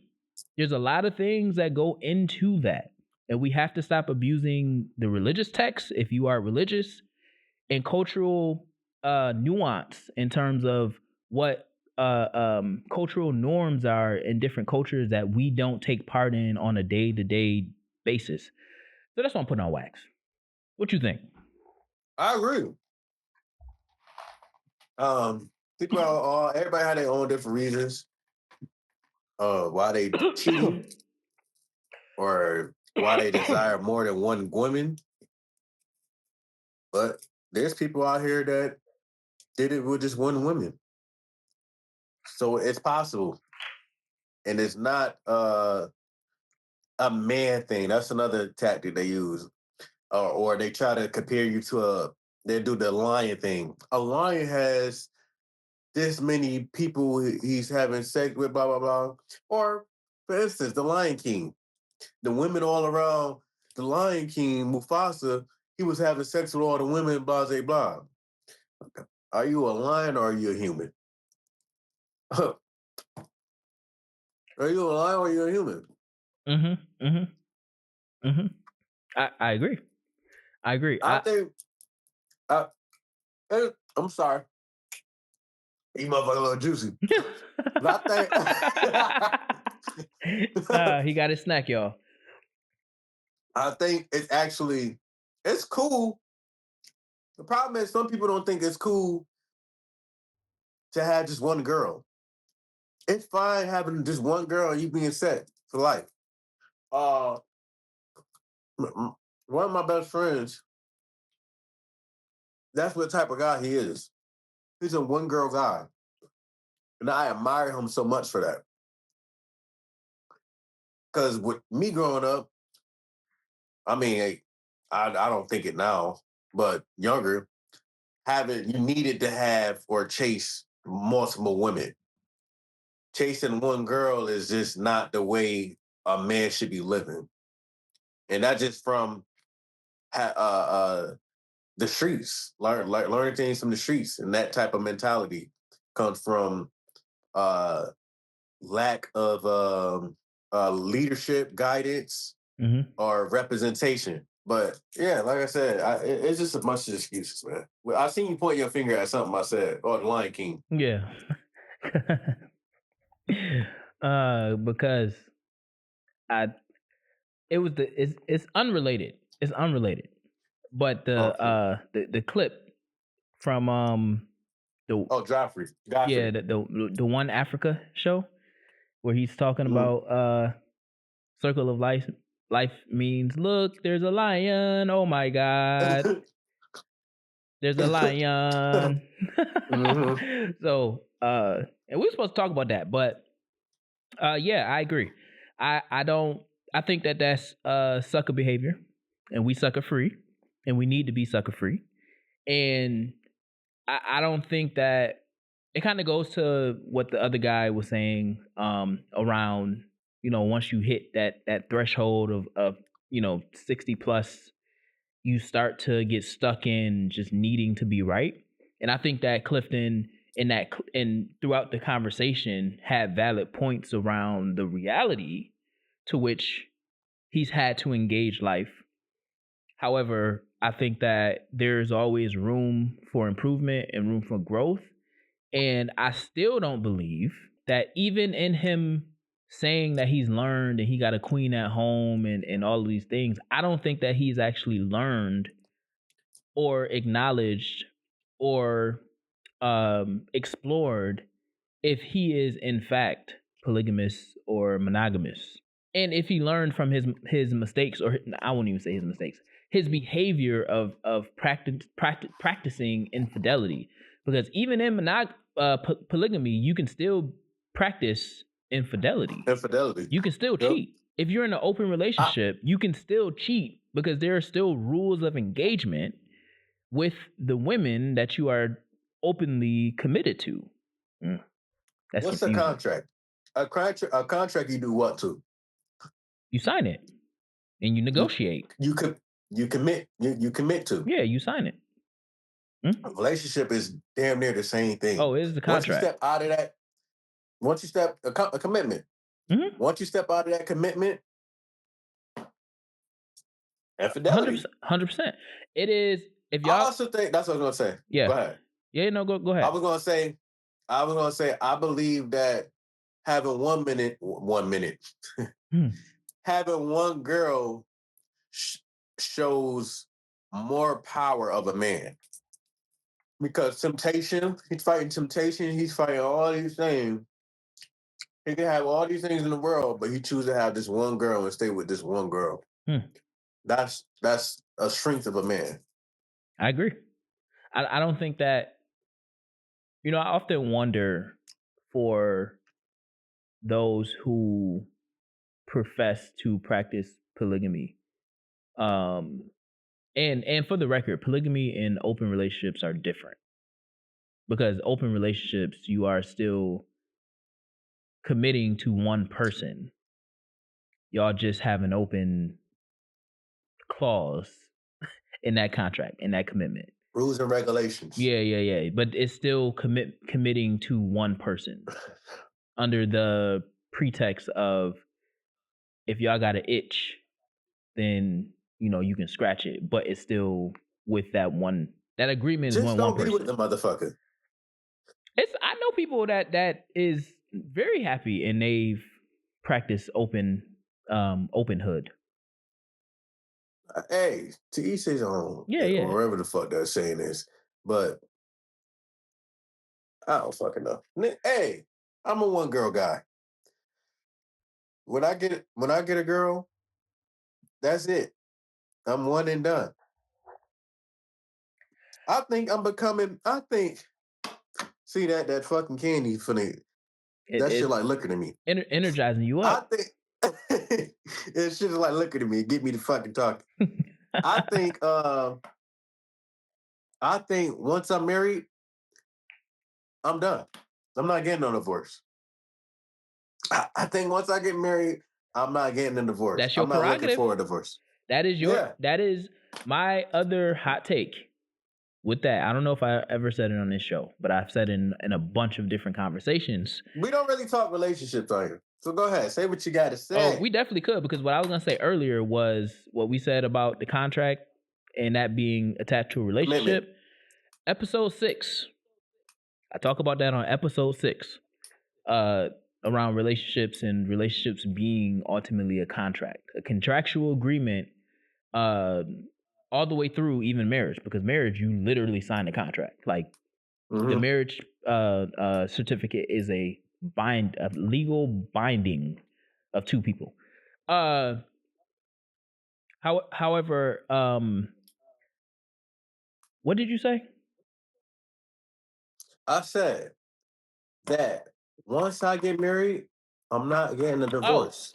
[SPEAKER 2] There's a lot of things that go into that. And we have to stop abusing the religious text, if you are religious, and cultural nuance in terms of what cultural norms are in different cultures that we don't take part in on a day-to-day basis. So that's what I'm putting on wax. What you think?
[SPEAKER 1] I agree. People are everybody have their own different reasons why they cheat or why they desire more than one woman. But there's people out here that did it with just one woman. So it's possible. And it's not a man thing. That's another tactic they use. Or they try to compare you to they do the lion thing. A lion has this many people he's having sex with, blah, blah, blah. Or, for instance, the Lion King. The women all around the Lion King, Mufasa, he was having sex with all the women, blah, blah, blah. Are you a lion or are you a human? Are you a lion or are you a human?
[SPEAKER 2] Mm-hmm. Mm-hmm. Mm-hmm. I agree. I agree.
[SPEAKER 1] I think, I'm sorry, you motherfucker a little juicy. But I think,
[SPEAKER 2] He got his snack, y'all.
[SPEAKER 1] I think it's cool. The problem is some people don't think it's cool to have just one girl. It's fine having just one girl and you being set for life. Uh, one of my best friends, that's what type of guy he is. He's a one girl guy. And I admire him so much for that. Because with me growing up, I mean, I don't think it now, but younger, you needed to have or chase multiple women. Chasing one girl is just not the way a man should be living. And that just from the streets, learning things from the streets, and that type of mentality comes from lack of leadership, guidance,
[SPEAKER 2] Mm-hmm.
[SPEAKER 1] or representation. But yeah, like I said, it's just a bunch of excuses, man. Well, I seen you point your finger at something I said, or the Lion King.
[SPEAKER 2] Yeah. Because I it's unrelated. It's unrelated. But
[SPEAKER 1] Okay.
[SPEAKER 2] the clip from the
[SPEAKER 1] Joffrey.
[SPEAKER 2] yeah,
[SPEAKER 1] Godfrey.
[SPEAKER 2] the One Africa show where he's talking
[SPEAKER 1] Mm.
[SPEAKER 2] about circle of life means look, there's a lion, oh my god, there's a lion.
[SPEAKER 1] Mhm.
[SPEAKER 2] So and we're supposed to talk about that, but yeah, I agree. I don't I think that that's sucker behavior, and we sucker free, and we need to be sucker free. And I don't think that it kind of goes to what the other guy was saying around, once you hit that threshold of 60 plus, you start to get stuck in just needing to be right. And I think that Clifton and throughout the conversation had valid points around the reality to which he's had to engage life. However, I think that there's always room for improvement and room for growth. And I still don't believe that even in him saying that he's learned and he got a queen at home and all of these things, I don't think that he's actually learned or acknowledged or explored if he is in fact polygamous or monogamous. And if he learned from his mistakes, or I won't even say his mistakes, his behavior of practicing infidelity, because even in polygamy, you can still practice infidelity.
[SPEAKER 1] Infidelity.
[SPEAKER 2] You can still
[SPEAKER 1] Yep.
[SPEAKER 2] cheat. If you're in an open relationship, you can still cheat because there are still rules of engagement with the women that you are openly committed to. That's
[SPEAKER 1] What's a
[SPEAKER 2] confusing.
[SPEAKER 1] contract? A contract you do what to?
[SPEAKER 2] You sign it and you negotiate.
[SPEAKER 1] You could you commit to.
[SPEAKER 2] Yeah, you sign it.
[SPEAKER 1] A relationship is damn near the same thing.
[SPEAKER 2] Oh, it is the
[SPEAKER 1] Once you
[SPEAKER 2] contract.
[SPEAKER 1] step out of that, once you step a commitment.
[SPEAKER 2] Mhm.
[SPEAKER 1] Once you step out of that commitment, infidelity.
[SPEAKER 2] 100%. It is. If
[SPEAKER 1] I
[SPEAKER 2] y'all,
[SPEAKER 1] also think that's what I was gonna say.
[SPEAKER 2] yeah,
[SPEAKER 1] Go ahead.
[SPEAKER 2] yeah, no, go
[SPEAKER 1] I
[SPEAKER 2] ahead.
[SPEAKER 1] was gonna say, I believe that having 1 minute,
[SPEAKER 2] Hmm.
[SPEAKER 1] having one girl shows more power of a man. Because he's fighting temptation, he's fighting all these things. He can have all these things in the world, but he chooses to have this one girl and stay with this one girl.
[SPEAKER 2] Hmm.
[SPEAKER 1] That's a strength of a man.
[SPEAKER 2] I agree. I don't think that. I often wonder for those who profess to practice polygamy. And for the record, polygamy and open relationships are different, because open relationships, you are still committing to one person. Y'all just have an open clause in that contract, in that commitment.
[SPEAKER 1] Rules and regulations.
[SPEAKER 2] Yeah. But it's still committing to one person under the pretext of, if y'all got an itch, then you can scratch it. But it's still with that one. That agreement is
[SPEAKER 1] Just
[SPEAKER 2] one
[SPEAKER 1] don't
[SPEAKER 2] person.
[SPEAKER 1] be with the motherfucker.
[SPEAKER 2] I know people that is very happy and they've practiced openhood.
[SPEAKER 1] Hey, to each his own.
[SPEAKER 2] Yeah.
[SPEAKER 1] Or whatever the fuck that saying is. But I don't fucking know. Hey, I'm a one girl guy. When I get a girl, that's it. I'm one and done. I think see that fucking candy for me. That shit like looking at me.
[SPEAKER 2] Energizing you up.
[SPEAKER 1] I think it's shit like looking at me, get me to fucking talk. I think once I'm married, I'm done. I'm not getting no divorce. I think once I get married, I'm not getting a divorce.
[SPEAKER 2] That's your
[SPEAKER 1] I'm not
[SPEAKER 2] prerogative.
[SPEAKER 1] looking for a divorce.
[SPEAKER 2] That is my other hot take with that. I don't know if I ever said it on this show, but I've said it in a bunch of different conversations.
[SPEAKER 1] We don't really talk relationships on here. So go ahead, say what you got to say.
[SPEAKER 2] Oh, we definitely could, because what I was going to say earlier was what we said about the contract and that being attached to a relationship.
[SPEAKER 1] Commitment.
[SPEAKER 2] Episode 6. I talk about that on episode 6. Around relationships and relationships being ultimately a contract, a contractual agreement, all the way through even marriage, because marriage, you literally sign a contract. Like the marriage certificate is a legal binding of two people. However, what did you say?
[SPEAKER 1] I said that once I get married, I'm not getting a divorce.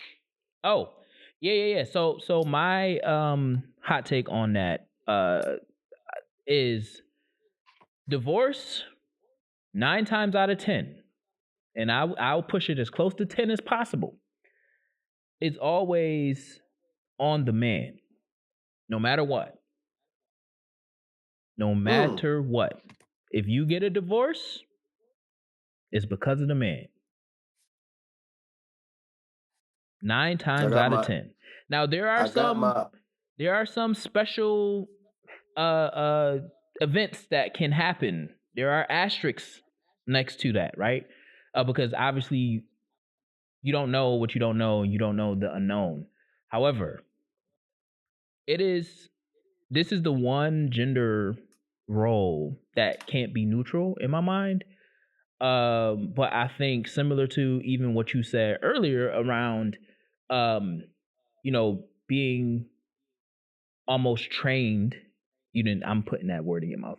[SPEAKER 2] Oh, yeah. So my hot take on that is divorce 9 times out of 10, and I'll push it as close to 10 as possible. It's always on the man, no matter what. No matter what. If you get a divorce, it's because of the man. 9 times out of 10. Now there are some special events that can happen. There are asterisks next to that, right? Because obviously you don't know what you don't know, and you don't know the unknown. However, this is the one gender role that can't be neutral in my mind. But I think similar to even what you said earlier around being almost trained. I'm putting that word in your mouth,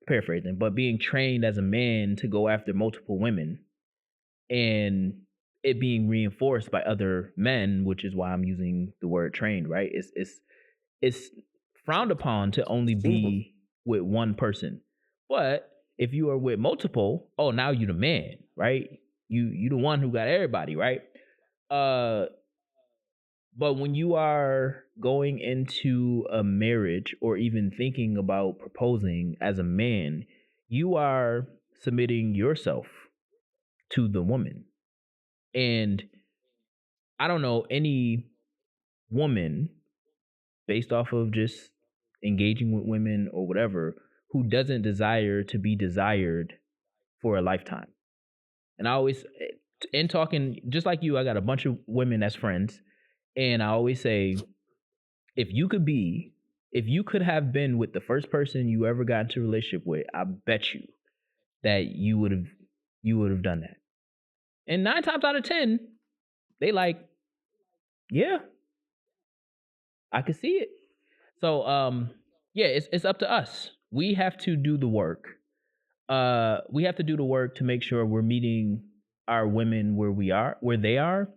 [SPEAKER 2] paraphrasing, but being trained as a man to go after multiple women, and it being reinforced by other men, which is why I'm using the word trained, right? It's frowned upon to only be with one person. But if you are with multiple, now you the man, right? You the one who got everybody, right? But when you are going into a marriage or even thinking about proposing as a man, you are submitting yourself to the woman. And I don't know any woman, based off of just engaging with women or whatever, who doesn't desire to be desired for a lifetime. And I always, in talking, just like you, I got a bunch of women as friends. And I always say, if you could have been with the first person you ever got into a relationship with, I bet you that you would have done that. And 9 times out of 10, they like, yeah, I could see it. So it's up to us. We have to do the work. We have to do the work to make sure we're meeting our women where they are.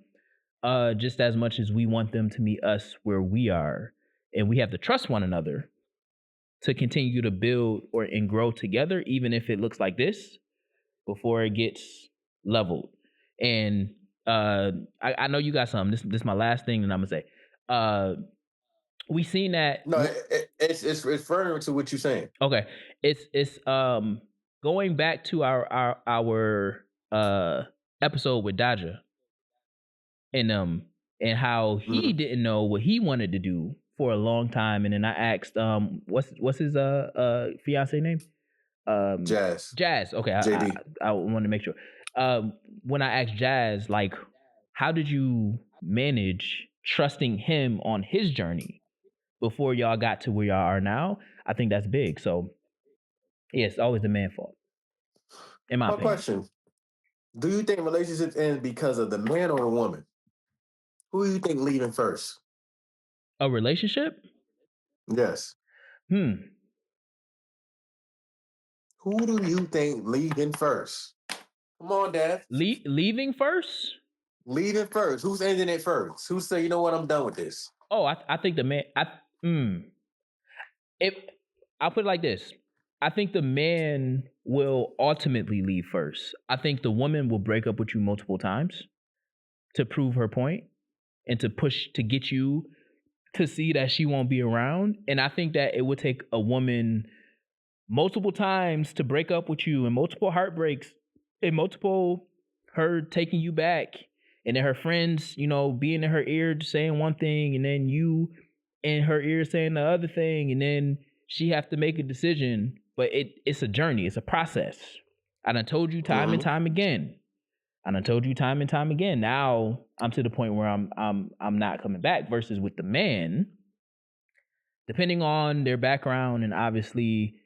[SPEAKER 2] just as much as we want them to meet us where we are, and we have to trust one another to continue to build and grow together, even if it looks like this, before it gets leveled. And I know you got something. This is my last thing that I'm gonna say. We seen that.
[SPEAKER 1] No, it's referring to what you're saying.
[SPEAKER 2] Okay, it's going back to our episode with Daja and how he didn't know what he wanted to do for a long time, and then I asked what's his fiance name?
[SPEAKER 1] Jazz.
[SPEAKER 2] Jazz. Okay,
[SPEAKER 1] JB.
[SPEAKER 2] I want to make sure. When I asked Jazz, like, how did you manage trusting him on his journey before y'all got to where y'all are now? I think that's big. So, yeah, it's always the man's fault, in my
[SPEAKER 1] My
[SPEAKER 2] opinion.
[SPEAKER 1] question: do you think relationships end because of the man or the woman? Who do you think leaving first?
[SPEAKER 2] A relationship?
[SPEAKER 1] Yes. Who do you think leaving first? Come on, Dad.
[SPEAKER 2] Leaving first?
[SPEAKER 1] Leaving first. Who's ending it first? Who say, you know what, I'm done with this?
[SPEAKER 2] Oh, I think the man. I'll put it like this. I think the man will ultimately leave first. I think the woman will break up with you multiple times to prove her point and to push to get you to see that she won't be around. And I think that it would take a woman multiple times to break up with you and multiple heartbreaks and multiple her taking you back and then her friends, being in her ear saying one thing and then you in her ear saying the other thing, and then she have to make a decision. But it's a journey, it's a process. I done told you time and time again. Now I'm to the point where I'm not coming back. Versus with the man, depending on their background and obviously,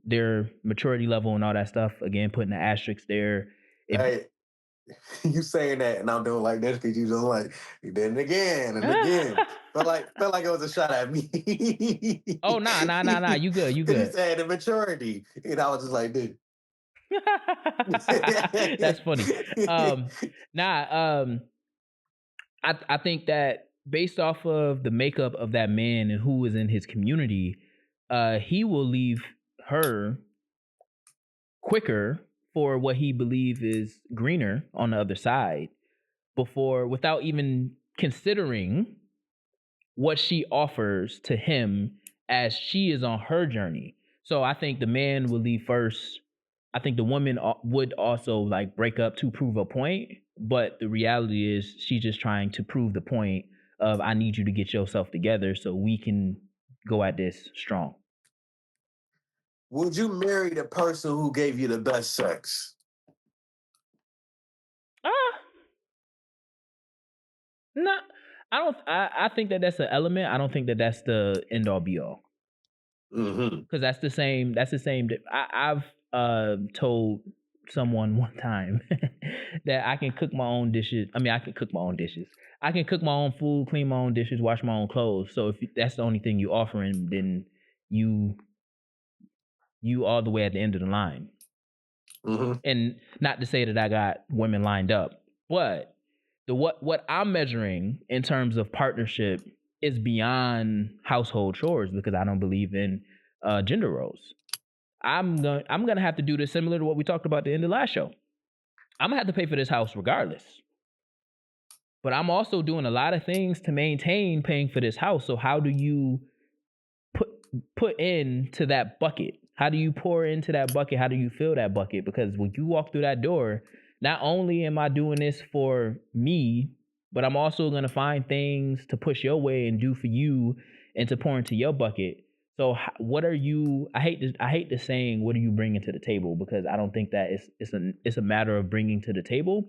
[SPEAKER 2] their maturity level and all that stuff. Again, putting the asterisk there.
[SPEAKER 1] Hey, you saying that, and I'm doing like this because you just like you did it again and again. felt like it was a shot at me.
[SPEAKER 2] Oh, nah. You good.
[SPEAKER 1] You said the maturity, and I was just like, dude.
[SPEAKER 2] That's funny. I think that based off of the makeup of that man and who is in his community, he will leave her quicker for what he believes is greener on the other side without even considering what she offers to him as she is on her journey. So I think the man will leave first. I think the woman would also like break up to prove a point, but the reality is she's just trying to prove the point of I need you to get yourself together so we can go at this strong.
[SPEAKER 1] Would you marry the person who gave you the best sex?
[SPEAKER 2] No, I don't. I think that that's an element. I don't think that that's the end all be all. Because that's the same. I've told someone one time that I can cook my own dishes. I mean, I can cook my own dishes. I can cook my own food, clean my own dishes, wash my own clothes. So if that's the only thing you offering, then you all the way at the end of the line. And not to say that I got women lined up, but what I'm measuring in terms of partnership is beyond household chores because I don't believe in gender roles. I'm gonna have to do this similar to what we talked about at the end of the last show. I'm gonna have to pay for this house regardless. But I'm also doing a lot of things to maintain paying for this house. So how do you put into that bucket? How do you pour into that bucket? How do you fill that bucket? Because when you walk through that door, not only am I doing this for me, but I'm also going to find things to push your way and do for you and to pour into your bucket. So what are you, I hate the saying, what are you bringing to the table? Because I don't think that it's a matter of bringing to the table,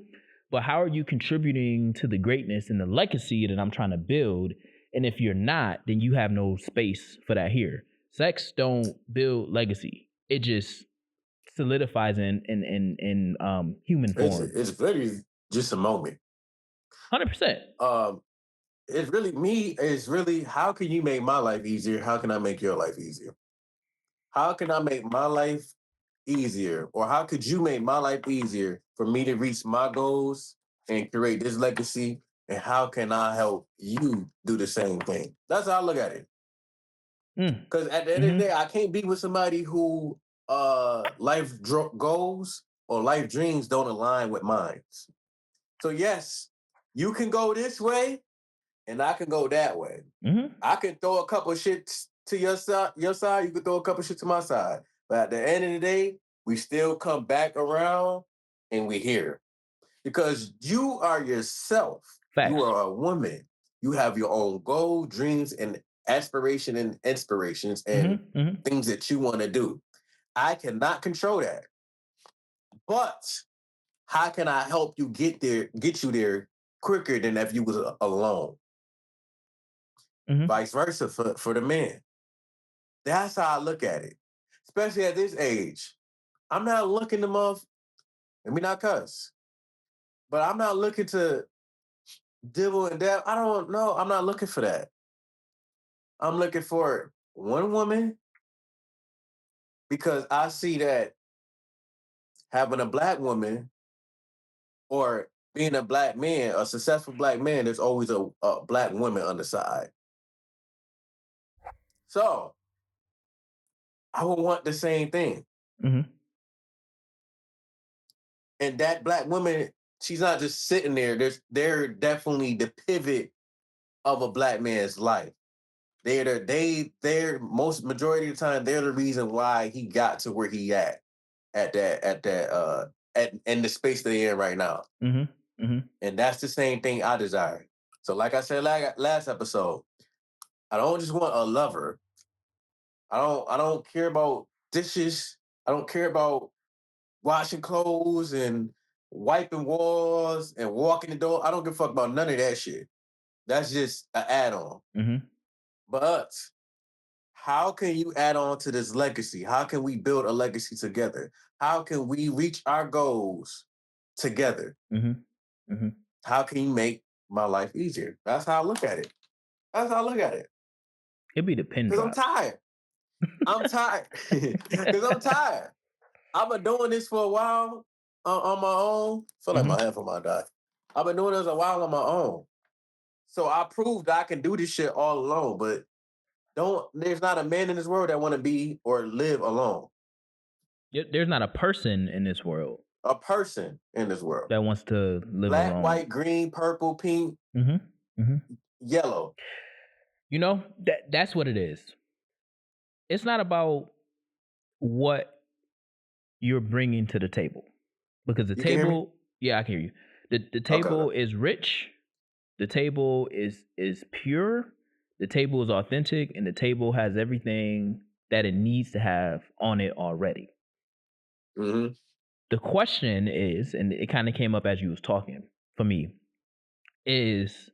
[SPEAKER 2] but how are you contributing to the greatness and the legacy that I'm trying to build? And if you're not, then you have no space for that here. Sex don't build legacy. It just solidifies in human form.
[SPEAKER 1] It's really just a moment.
[SPEAKER 2] 100%.
[SPEAKER 1] It's really me. It's really how can you make my life easier? How can I make your life easier? How can I make my life easier? Or how could you make my life easier for me to reach my goals and create this legacy and how can I help you do the same thing? That's how I look at it. Because at the end of the day, I can't be with somebody who life goals or life dreams don't align with mine. So yes, you can go this way, and I can go that way. I can throw a couple of shit to your side. You can throw a couple of shit to my side. But at the end of the day, we still come back around and we here. Because you are yourself.
[SPEAKER 2] Facts.
[SPEAKER 1] You are a woman. You have your own goals, dreams, and aspiration and inspirations and things that you want to do. I cannot control that. But how can I help you get you there quicker than if you was alone? Vice versa for the man. That's how I look at it. Especially at this age. I'm not looking to let me not cuss. But I'm not looking to dibble and dab. I don't know. I'm not looking for that. I'm looking for one woman because I see that having a black woman or being a black man, a successful black man, there's always a black woman on the side. So I would want the same thing. And that black woman, she's not just sitting there. They're definitely the pivot of a black man's life. They're most majority of the time, they're the reason why he got to where he at in the space that they're in right now. And that's the same thing I desire. So like I said last episode, I don't just want a lover. I don't care about dishes. I don't care about washing clothes and wiping walls and walking the door. I don't give a fuck about none of that shit. That's just an add-on. But how can you add on to this legacy? How can we build a legacy together? How can we reach our goals together? How can you make my life easier? That's how I look at it.
[SPEAKER 2] It'd be the pin
[SPEAKER 1] Because
[SPEAKER 2] drop.
[SPEAKER 1] I'm tired. Because I'm tired. I've been doing this for a while on my own. I feel like my headphone might die. I've been doing this a while on my own. So I proved I can do this shit all alone, but there's not a man in this world that want to be or live alone.
[SPEAKER 2] There's not a person in this world.
[SPEAKER 1] A person in this world.
[SPEAKER 2] That wants to live
[SPEAKER 1] Black,
[SPEAKER 2] alone.
[SPEAKER 1] white, green, purple, pink, yellow.
[SPEAKER 2] You know, that's what it is. It's not about what you're bringing to the table. Because the table, yeah, I can hear you. The table is rich. The table is pure. The table is authentic, and the table has everything that it needs to have on it already. The question is, and it kind of came up as you was talking for me, is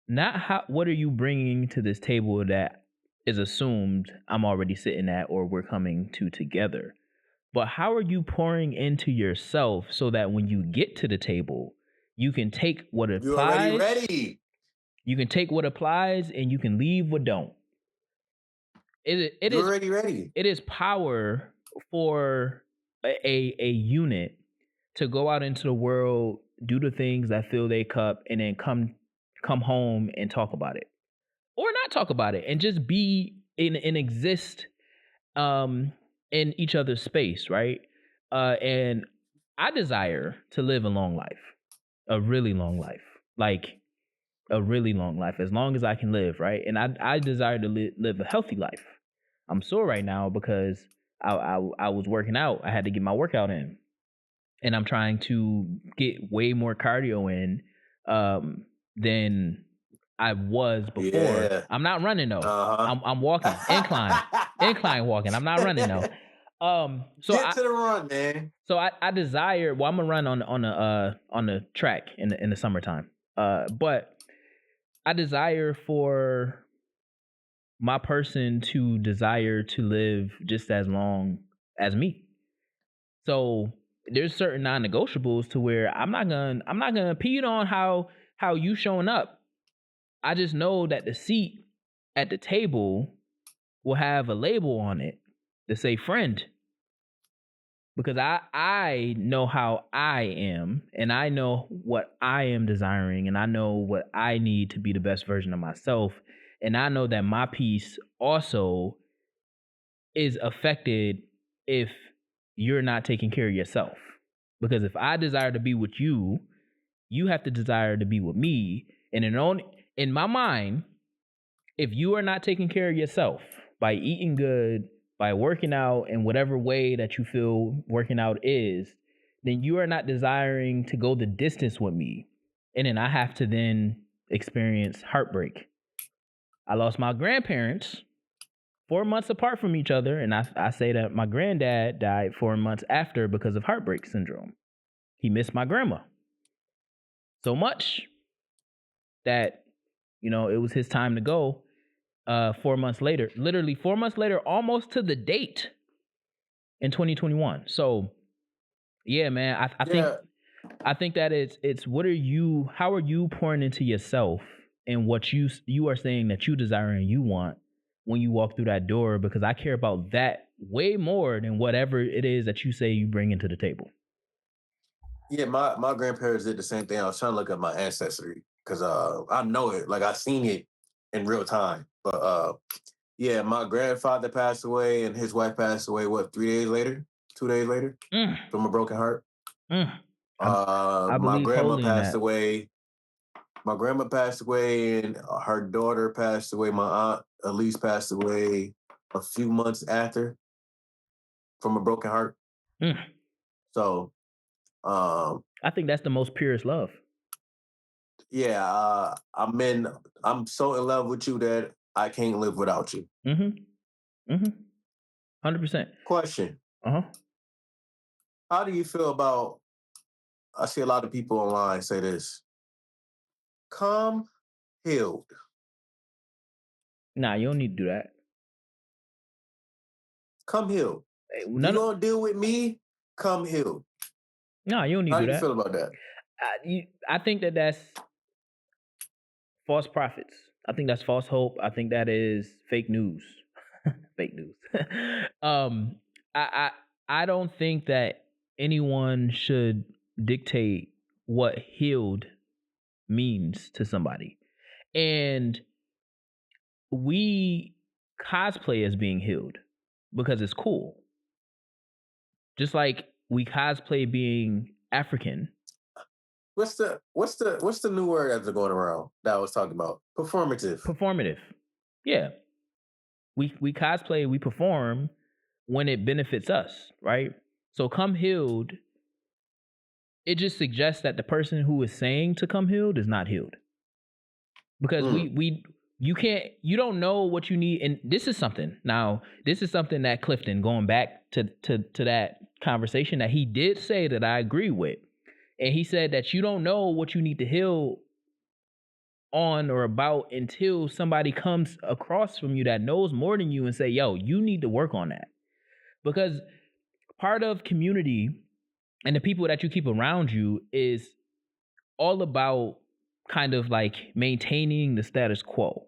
[SPEAKER 2] not what are you bringing to this table that is assumed I'm already sitting at or we're coming to together, but how are you pouring into yourself so that when you get to the table, you can take what applies.
[SPEAKER 1] You're already ready.
[SPEAKER 2] You can take what applies and you can leave what don't. You're
[SPEAKER 1] already ready.
[SPEAKER 2] It is power for a unit to go out into the world, do the things that fill their cup, and then come home and talk about it, or not talk about it, and just be and exist in each other's space, right? And I desire to live a long life, a really long life, like a really long life, as long as I can live, right? And I desire to live a healthy life. I'm sore right now because I was working out. I had to get my workout in, and I'm trying to get way more cardio in than I was before.
[SPEAKER 1] Yeah.
[SPEAKER 2] I'm not running though. I'm walking incline walking. I'm not running though. So
[SPEAKER 1] get to the run, man.
[SPEAKER 2] So I desire. Well, I'm gonna run on the track in the summertime. But I desire for my person to desire to live just as long as me. So there's certain non-negotiables to where I'm not gonna impede on how you showing up. I just know that the seat at the table will have a label on it that say friend. because I know how I am, and I know what I am desiring, and I know what I need to be the best version of myself, and I know that my peace also is affected if you're not taking care of yourself. Because if I desire to be with you, you have to desire to be with me. And in my mind, if you are not taking care of yourself by eating good, by working out in whatever way that you feel working out is, then you are not desiring to go the distance with me. And then I have to then experience heartbreak. I lost my grandparents 4 months apart from each other. And I say that my granddad died 4 months after because of heartbreak syndrome. He missed my grandma so much that, it was his time to go. 4 months later, literally 4 months later, almost to the date in 2021. So yeah, man,
[SPEAKER 1] Yeah,
[SPEAKER 2] I think that it's how are you pouring into yourself and what you are saying that you desire and you want when you walk through that door, because I care about that way more than whatever it is that you say you bring into the table.
[SPEAKER 1] yeah. My grandparents did the same thing. I was trying to look at my ancestry because I know it, like I seen it in real time. But yeah, my grandfather passed away and his wife passed away. What, 3 days later, 2 days later,
[SPEAKER 2] Mm,
[SPEAKER 1] from a broken heart.
[SPEAKER 2] mm. I
[SPEAKER 1] My
[SPEAKER 2] believe
[SPEAKER 1] grandma
[SPEAKER 2] wholly in
[SPEAKER 1] passed
[SPEAKER 2] that.
[SPEAKER 1] away. My grandma passed away, and her daughter passed away. My aunt Elise passed away a few months after from a broken heart.
[SPEAKER 2] Mm.
[SPEAKER 1] So,
[SPEAKER 2] I think that's the most purest love.
[SPEAKER 1] yeah, I'm so in love with you that I can't live without you.
[SPEAKER 2] Mm-hmm. Mm-hmm. 100%.
[SPEAKER 1] Question:
[SPEAKER 2] Uh-huh.
[SPEAKER 1] how do you feel about? I see a lot of people online say this. Come healed.
[SPEAKER 2] Nah, you don't need to do that.
[SPEAKER 1] Come healed.
[SPEAKER 2] Hey,
[SPEAKER 1] You gonna deal with me? Come healed.
[SPEAKER 2] no, you don't need
[SPEAKER 1] How
[SPEAKER 2] to
[SPEAKER 1] do
[SPEAKER 2] do
[SPEAKER 1] you
[SPEAKER 2] that.
[SPEAKER 1] feel about that?
[SPEAKER 2] I think that that's false prophets. I think that's false hope. I think that is fake news. Fake news. um, I, I don't think that anyone should dictate what healed means to somebody. And we cosplay as being healed because it's cool. Just like we cosplay being African.
[SPEAKER 1] What's the new word that's going around that I was talking about? Performative.
[SPEAKER 2] Performative. Yeah. We cosplay, we perform when it benefits us, right? So come healed, it just suggests that the person who is saying to come healed is not healed. Because you don't know what you need. And this is something that Clifton, going back to that conversation, that he did say that I agree with. And he said that you don't know what you need to heal on or about until somebody comes across from you that knows more than you and say, yo, you need to work on that. Because part of community and the people that you keep around you is all about kind of like maintaining the status quo.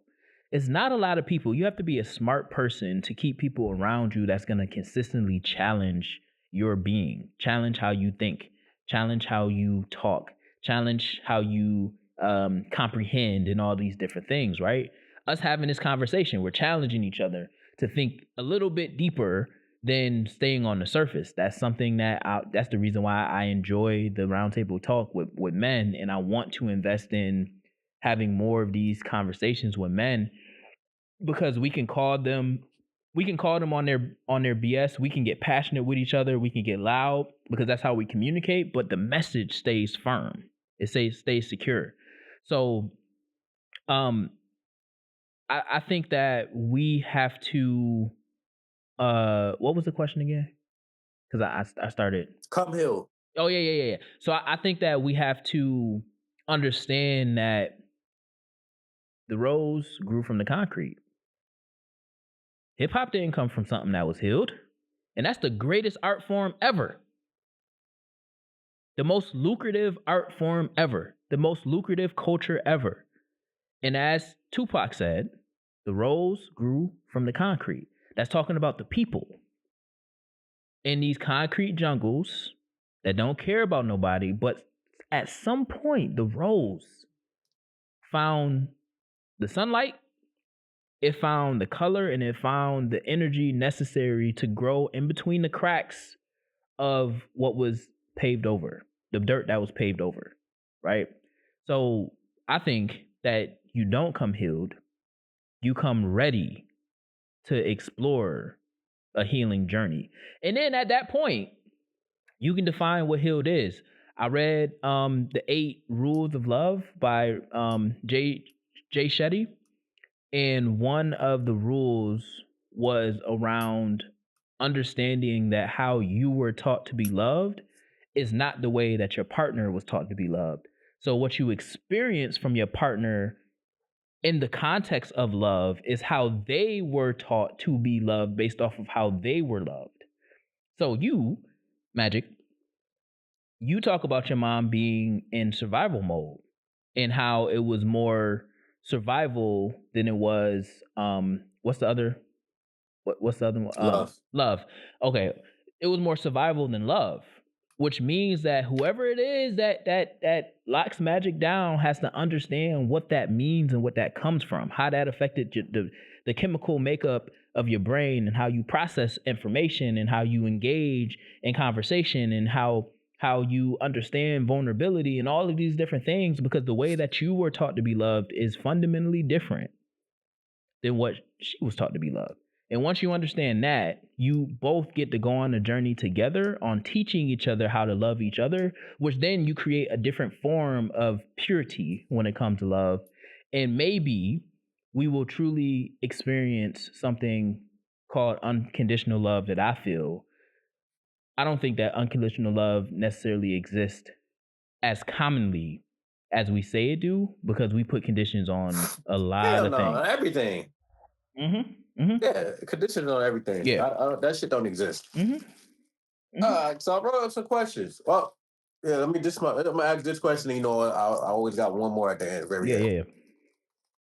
[SPEAKER 2] It's not a lot of people. You have to be a smart person to keep people around you that's going to consistently challenge your being, challenge how you think, challenge how you talk, challenge how you comprehend, and all these different things, right? Us having this conversation, we're challenging each other to think a little bit deeper than staying on the surface. That's something that's the reason why I enjoy the roundtable talk with men, and I want to invest in having more of these conversations with men, because we can call them on their BS. We can get passionate with each other. We can get loud because that's how we communicate, but the message stays firm. It stays secure. So I think that we have to what was the question again? Because I started.
[SPEAKER 1] Come healed.
[SPEAKER 2] Oh yeah. So I think that we have to understand that the rose grew from the concrete. Hip hop didn't come from something that was healed, and that's the greatest art form ever. The most lucrative art form ever. The most lucrative culture ever. And as Tupac said, the rose grew from the concrete. That's talking about the people. in these concrete jungles that don't care about nobody, but at some point the rose found the sunlight, it found the color, and it found the energy necessary to grow in between the cracks of what was paved over, the dirt that was paved over, right? So I think that you don't come healed, you come ready to explore a healing journey. And then at that point, you can define what healed is. I read the 8 Rules of Love by Jay Shetty, and one of the rules was around understanding that how you were taught to be loved is not the way that your partner was taught to be loved. So what you experience from your partner in the context of love is how they were taught to be loved based off of how they were loved. So you, Magic, you talk about your mom being in survival mode and how it was more survival than it was what's the other what's the other one?
[SPEAKER 1] Love.
[SPEAKER 2] Love. Okay. It was more survival than love, which means that whoever it is that locks Magic down has to understand what that means and what that comes from, how that affected the chemical makeup of your brain and how you process information and how you engage in conversation and how you understand vulnerability and all of these different things, because the way that you were taught to be loved is fundamentally different than what she was taught to be loved. And once you understand that, you both get to go on a journey together on teaching each other how to love each other, which then you create a different form of purity when it comes to love. And maybe we will truly experience something called unconditional love that I feel. I don't think that unconditional love necessarily exists as commonly as we say it do, because we put conditions on a lot
[SPEAKER 1] Hell
[SPEAKER 2] of
[SPEAKER 1] no,
[SPEAKER 2] things.
[SPEAKER 1] everything. Yeah, conditions on everything.
[SPEAKER 2] Yeah.
[SPEAKER 1] That shit don't exist.
[SPEAKER 2] Mhm.
[SPEAKER 1] All right, so I brought up some questions. Well, yeah, I'm gonna ask this question. You know, I always got one more at the end, very end.
[SPEAKER 2] Yeah.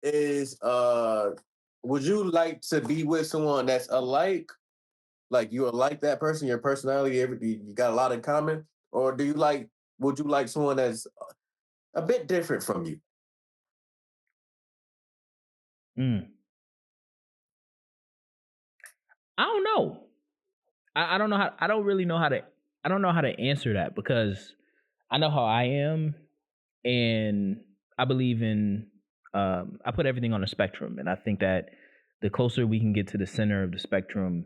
[SPEAKER 1] Is would you like to be with someone that's alike? Like you are like that person, your personality, everything, you got a lot in common, or would you like someone that's a bit different from you?
[SPEAKER 2] Mm. I don't know. I don't know how. I don't really know how to. I don't know how to answer that, because I know how I am, and I believe in. I put everything on a spectrum, and I think that the closer we can get to the center of the spectrum,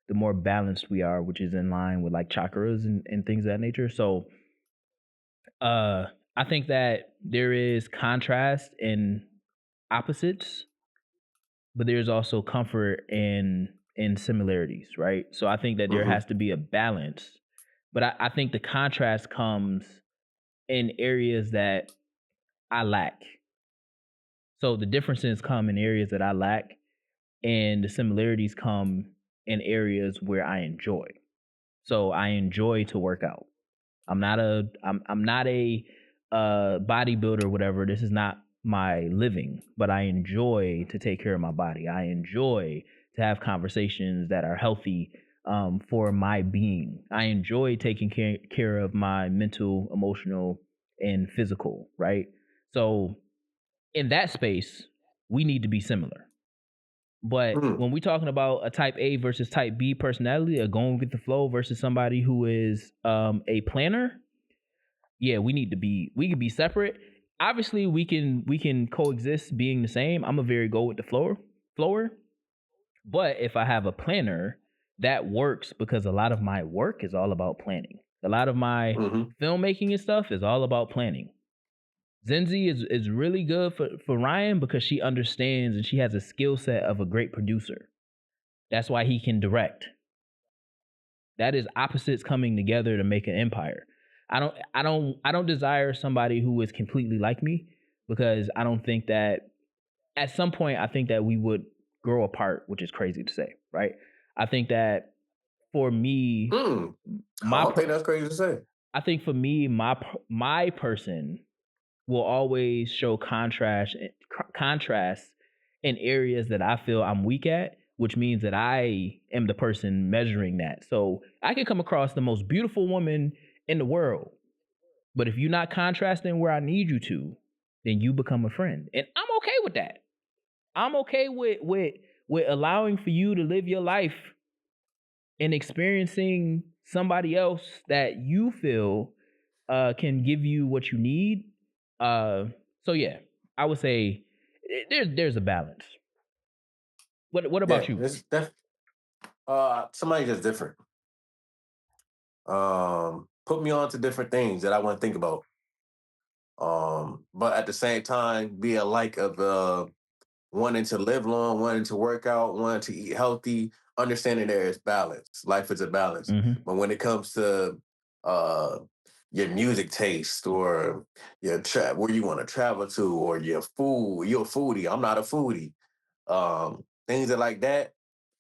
[SPEAKER 2] the more balanced we are, which is in line with like chakras and things of that nature. So, I think that there is contrast in opposites, but there's also comfort in similarities, right? So I think that there has to be a balance, but I think the contrast comes in areas that I lack. So the differences come in areas that I lack, and the similarities come in areas where I enjoy. So I enjoy to work out. I'm not a bodybuilder or whatever. This is not my living, but I enjoy to take care of my body. I enjoy to have conversations that are healthy for my being. I enjoy taking care of my mental, emotional, and physical, right? So in that space, we need to be similar. But when we're talking about a type A versus type B personality, a going with the flow versus somebody who is a planner, yeah, we can be separate. Obviously, we can coexist being the same. I'm a very go with the flower. But if I have a planner, that works because a lot of my work is all about planning. A lot of my filmmaking and stuff is all about planning. Zenzi is really good for Ryan because she understands and she has a skill set of a great producer. That's why he can direct. That is opposites coming together to make an empire. I don't desire somebody who is completely like me, because I don't think that at some point I think that we would grow apart, which is crazy to say, right? I think that for me,
[SPEAKER 1] I don't think that's crazy to say.
[SPEAKER 2] I think for me, my person will always show contrast in areas that I feel I'm weak at, which means that I am the person measuring that. So I can come across the most beautiful woman in the world, but if you're not contrasting where I need you to, then you become a friend, and I'm okay with that. I'm okay with allowing for you to live your life and experiencing somebody else that you feel can give you what you need. Uh, so yeah, I would say there's a balance. What
[SPEAKER 1] Yeah,
[SPEAKER 2] about you?
[SPEAKER 1] it's somebody just different. Put me on to different things that I want to think about. But at the same time, be a like of wanting to live long, wanting to work out, wanting to eat healthy, understanding there is balance. Life is a balance.
[SPEAKER 2] Mm-hmm.
[SPEAKER 1] But when it comes to uh, your music taste or where you want to travel to or your food, you're a foodie. I'm not a foodie. Things that like that,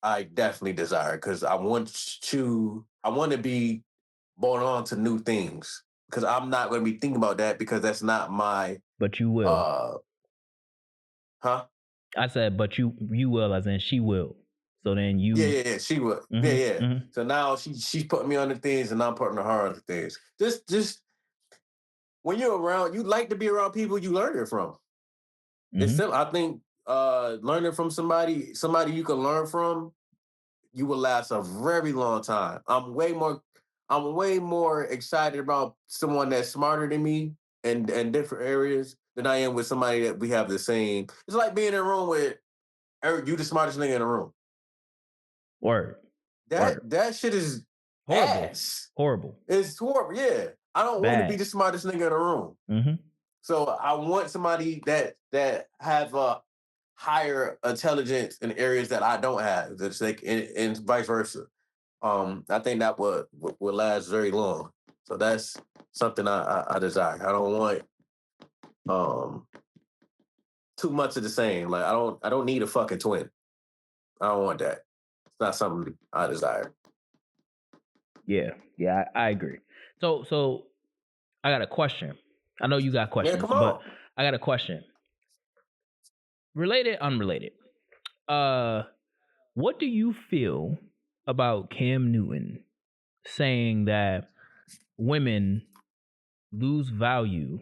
[SPEAKER 1] I definitely desire because I want to be born on to new things because I'm not going to be thinking about that because that's not my
[SPEAKER 2] But you will.
[SPEAKER 1] uh, huh?
[SPEAKER 2] I said, but you will, as in she will. So then you.
[SPEAKER 1] Yeah. She would. Yeah,
[SPEAKER 2] Mm-hmm,
[SPEAKER 1] yeah.
[SPEAKER 2] mm-hmm,
[SPEAKER 1] So now she's putting me on the things, and I'm putting her on the things. Just when you're around, you like to be around people you learn it from. It's
[SPEAKER 2] mm-hmm.
[SPEAKER 1] still, I think, learning from somebody you can learn from, you will last a very long time. I'm way more excited about someone that's smarter than me in different areas than I am with somebody that we have the same. It's like being in a room with Eric, you the smartest nigga in the room.
[SPEAKER 2] Word, word.
[SPEAKER 1] That shit is
[SPEAKER 2] Horrible,
[SPEAKER 1] ass.
[SPEAKER 2] horrible,
[SPEAKER 1] It's horrible. Yeah, I don't want to be
[SPEAKER 2] bad.
[SPEAKER 1] the smartest nigga in the room.
[SPEAKER 2] Mm-hmm.
[SPEAKER 1] So I want somebody that have a higher intelligence in areas that I don't have. That's like and vice versa. I think that would last very long. So that's something I desire. I don't want um too much of the same. Like I don't need a fucking twin. I don't want that. It's not something I desire.
[SPEAKER 2] Yeah, yeah, I agree. So I got a question. I know you got
[SPEAKER 1] Yeah,
[SPEAKER 2] questions,
[SPEAKER 1] come
[SPEAKER 2] but
[SPEAKER 1] on.
[SPEAKER 2] I got a question. Related, unrelated. Uh, what do you feel about Cam Newton saying that women lose value?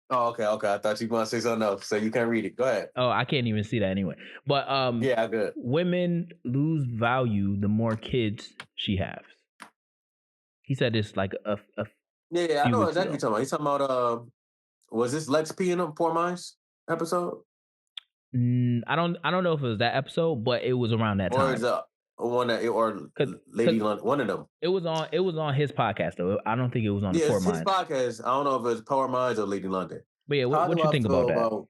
[SPEAKER 1] Oh, okay. I thought you were gonna say something else, so you can't read it. Go ahead.
[SPEAKER 2] Oh, I can't even see that anyway. But
[SPEAKER 1] Yeah, good.
[SPEAKER 2] women lose value the more kids she has. He said this like a
[SPEAKER 1] Yeah, I
[SPEAKER 2] few
[SPEAKER 1] know
[SPEAKER 2] weeks
[SPEAKER 1] exactly what
[SPEAKER 2] ago.
[SPEAKER 1] you're talking about. He's talking about was this Lex P in the Poor Minds episode?
[SPEAKER 2] I don't know if it was that episode, but it was around that
[SPEAKER 1] Or is
[SPEAKER 2] time.
[SPEAKER 1] it one that or
[SPEAKER 2] Cause,
[SPEAKER 1] Lady
[SPEAKER 2] 'cause
[SPEAKER 1] London, one of them?
[SPEAKER 2] it was on his podcast though. I don't think it was on the
[SPEAKER 1] Yeah,
[SPEAKER 2] Poor
[SPEAKER 1] it's his
[SPEAKER 2] Minds.
[SPEAKER 1] podcast. I don't know if it's Power Minds or Lady London.
[SPEAKER 2] But yeah,
[SPEAKER 1] How
[SPEAKER 2] what
[SPEAKER 1] do
[SPEAKER 2] you
[SPEAKER 1] I
[SPEAKER 2] think
[SPEAKER 1] feel
[SPEAKER 2] about that?
[SPEAKER 1] about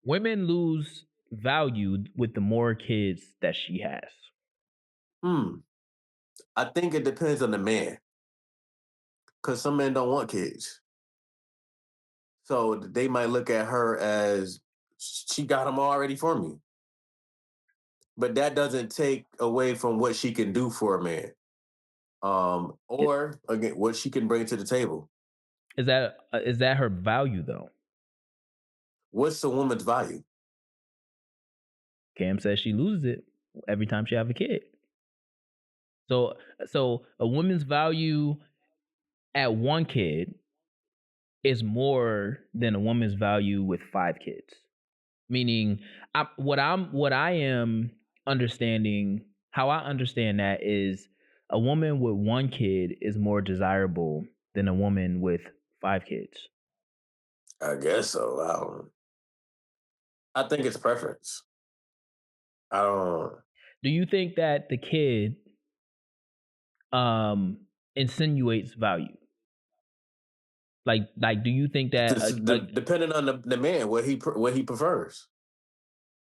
[SPEAKER 2] Women lose value with the more kids that she has.
[SPEAKER 1] I think it depends on the man. Cause some men don't want kids. So they might look at her as she got them already for me. But that doesn't take away from what she can do for a man.
[SPEAKER 2] It-
[SPEAKER 1] Or again, what she can bring to the table.
[SPEAKER 2] Is that her value though?
[SPEAKER 1] What's a woman's value?
[SPEAKER 2] Cam says she loses it every time she have a kid. So so a woman's value at one kid is more than a woman's value with five kids. Meaning, what I am understanding, how I understand that is a woman with one kid is more desirable than a woman with five kids.
[SPEAKER 1] I guess so. I think it's preference. I don't.
[SPEAKER 2] Do you think that the kid um insinuates value? Like do you think that
[SPEAKER 1] Depending on the man, what he prefers.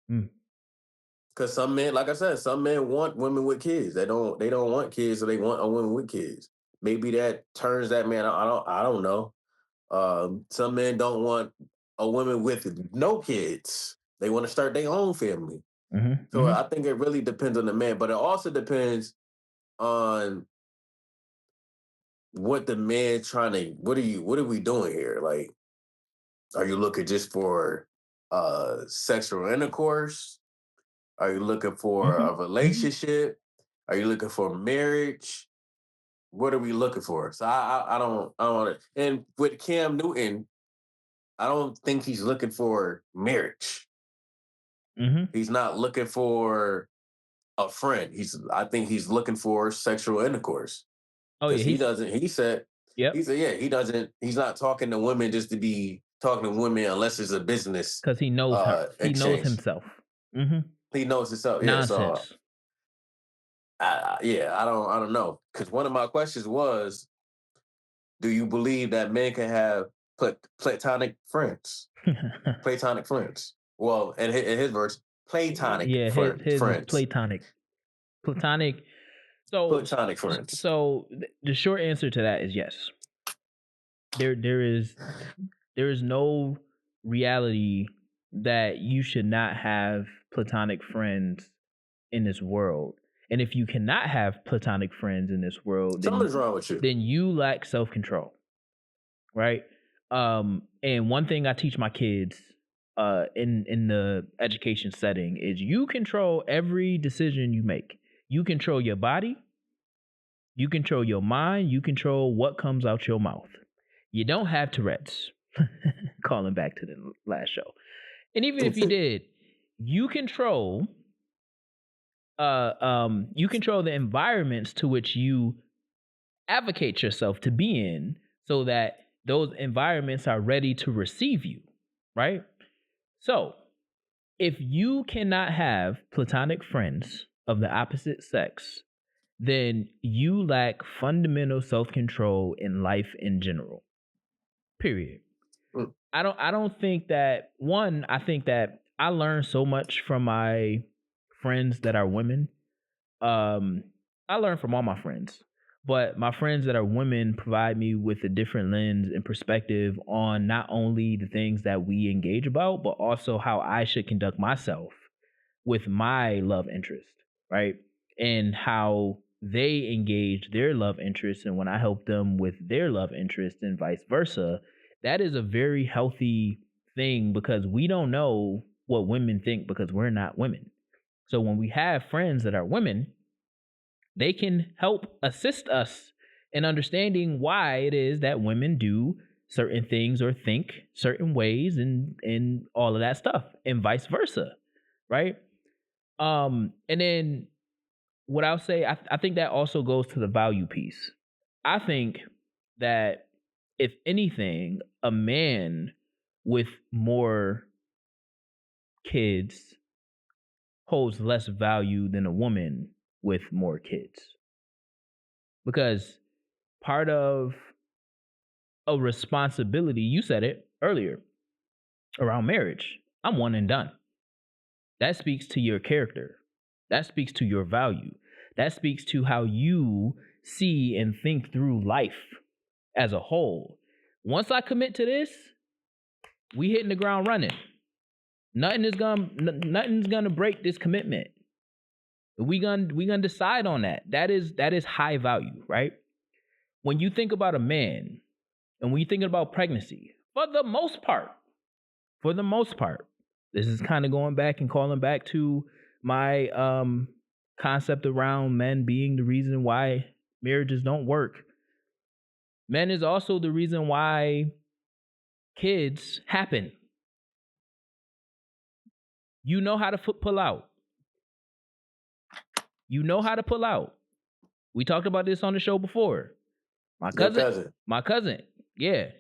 [SPEAKER 2] mm,
[SPEAKER 1] Because some men, like I said, some men want women with kids. They don't want kids, so they want a woman with kids. Maybe that turns that man. I don't know. Some men don't want a woman with no kids. They want to start their own family.
[SPEAKER 2] mhm,
[SPEAKER 1] So
[SPEAKER 2] mhm.
[SPEAKER 1] I think it really depends on the man, but it also depends on what the man trying to. What are we doing here? Like, are you looking just for sexual intercourse? Are you looking for a relationship? Are you looking for marriage? What are we looking for? So I don't. And with Cam Newton, I don't think he's looking for marriage.
[SPEAKER 2] Mm-hmm.
[SPEAKER 1] He's not looking for a friend. I think he's looking for sexual intercourse
[SPEAKER 2] Oh
[SPEAKER 1] because
[SPEAKER 2] yeah,
[SPEAKER 1] he doesn't.
[SPEAKER 2] yep.
[SPEAKER 1] He said yeah. He doesn't. He's not talking to women just to be talking to women unless it's a business
[SPEAKER 2] Because he knows her. He knows
[SPEAKER 1] exchange.
[SPEAKER 2] himself. Mm-hmm.
[SPEAKER 1] He knows himself. Yeah. So
[SPEAKER 2] Nonsense.
[SPEAKER 1] yeah, I don't know because one of my questions was, do you believe that men can have platonic friends? Platonic friends. Well, in his verse, platonic
[SPEAKER 2] Yeah, his is
[SPEAKER 1] friends.
[SPEAKER 2] platonic. Platonic. So
[SPEAKER 1] Platonic friends.
[SPEAKER 2] the short answer to that is yes. There is no reality that you should not have platonic friends in this world. And if you cannot have platonic friends in this world,
[SPEAKER 1] Something's wrong with you.
[SPEAKER 2] then you lack self-control. Right? And one thing I teach my kids in the education setting is you control every decision you make. You control your body, you control your mind, you control what comes out your mouth. You don't have Tourette's. Calling back to the last show. And even if you did, you control the environments to which you advocate yourself to be in so that those environments are ready to receive you, right? So, if you cannot have platonic friends of the opposite sex, then you lack fundamental self-control in life in general. Period.
[SPEAKER 1] Mm.
[SPEAKER 2] I don't think that I think that I learned so much from my friends that are women. I learn from all my friends, but my friends that are women provide me with a different lens and perspective on not only the things that we engage about, but also how I should conduct myself with my love interest, right? And how they engage their love interest, and when I help them with their love interest, and vice versa. That is a very healthy thing because we don't know what women think because we're not women. So when we have friends that are women, they can help assist us in understanding why it is that women do certain things or think certain ways and all of that stuff, and vice versa, right? And then what I'll say, I think that also goes to the value piece. I think that if anything, a man with more kids holds less value than a woman with more kids. Because part of a responsibility, you said it earlier, around marriage, I'm one and done. That speaks to your character. That speaks to your value. That speaks to how you see and think through life as a whole. Once I commit to this, we hitting the ground running. Nothing's gonna break this commitment. We gonna decide on that. That is high value, right? When you think about a man, and when you think about pregnancy, for the most part, this is kind of going back and calling back to my concept around men being the reason why marriages don't work. Men is also the reason why kids happen. You know how to pull out. You know how to pull out. We talked about this on the show before. My cousin. Yeah.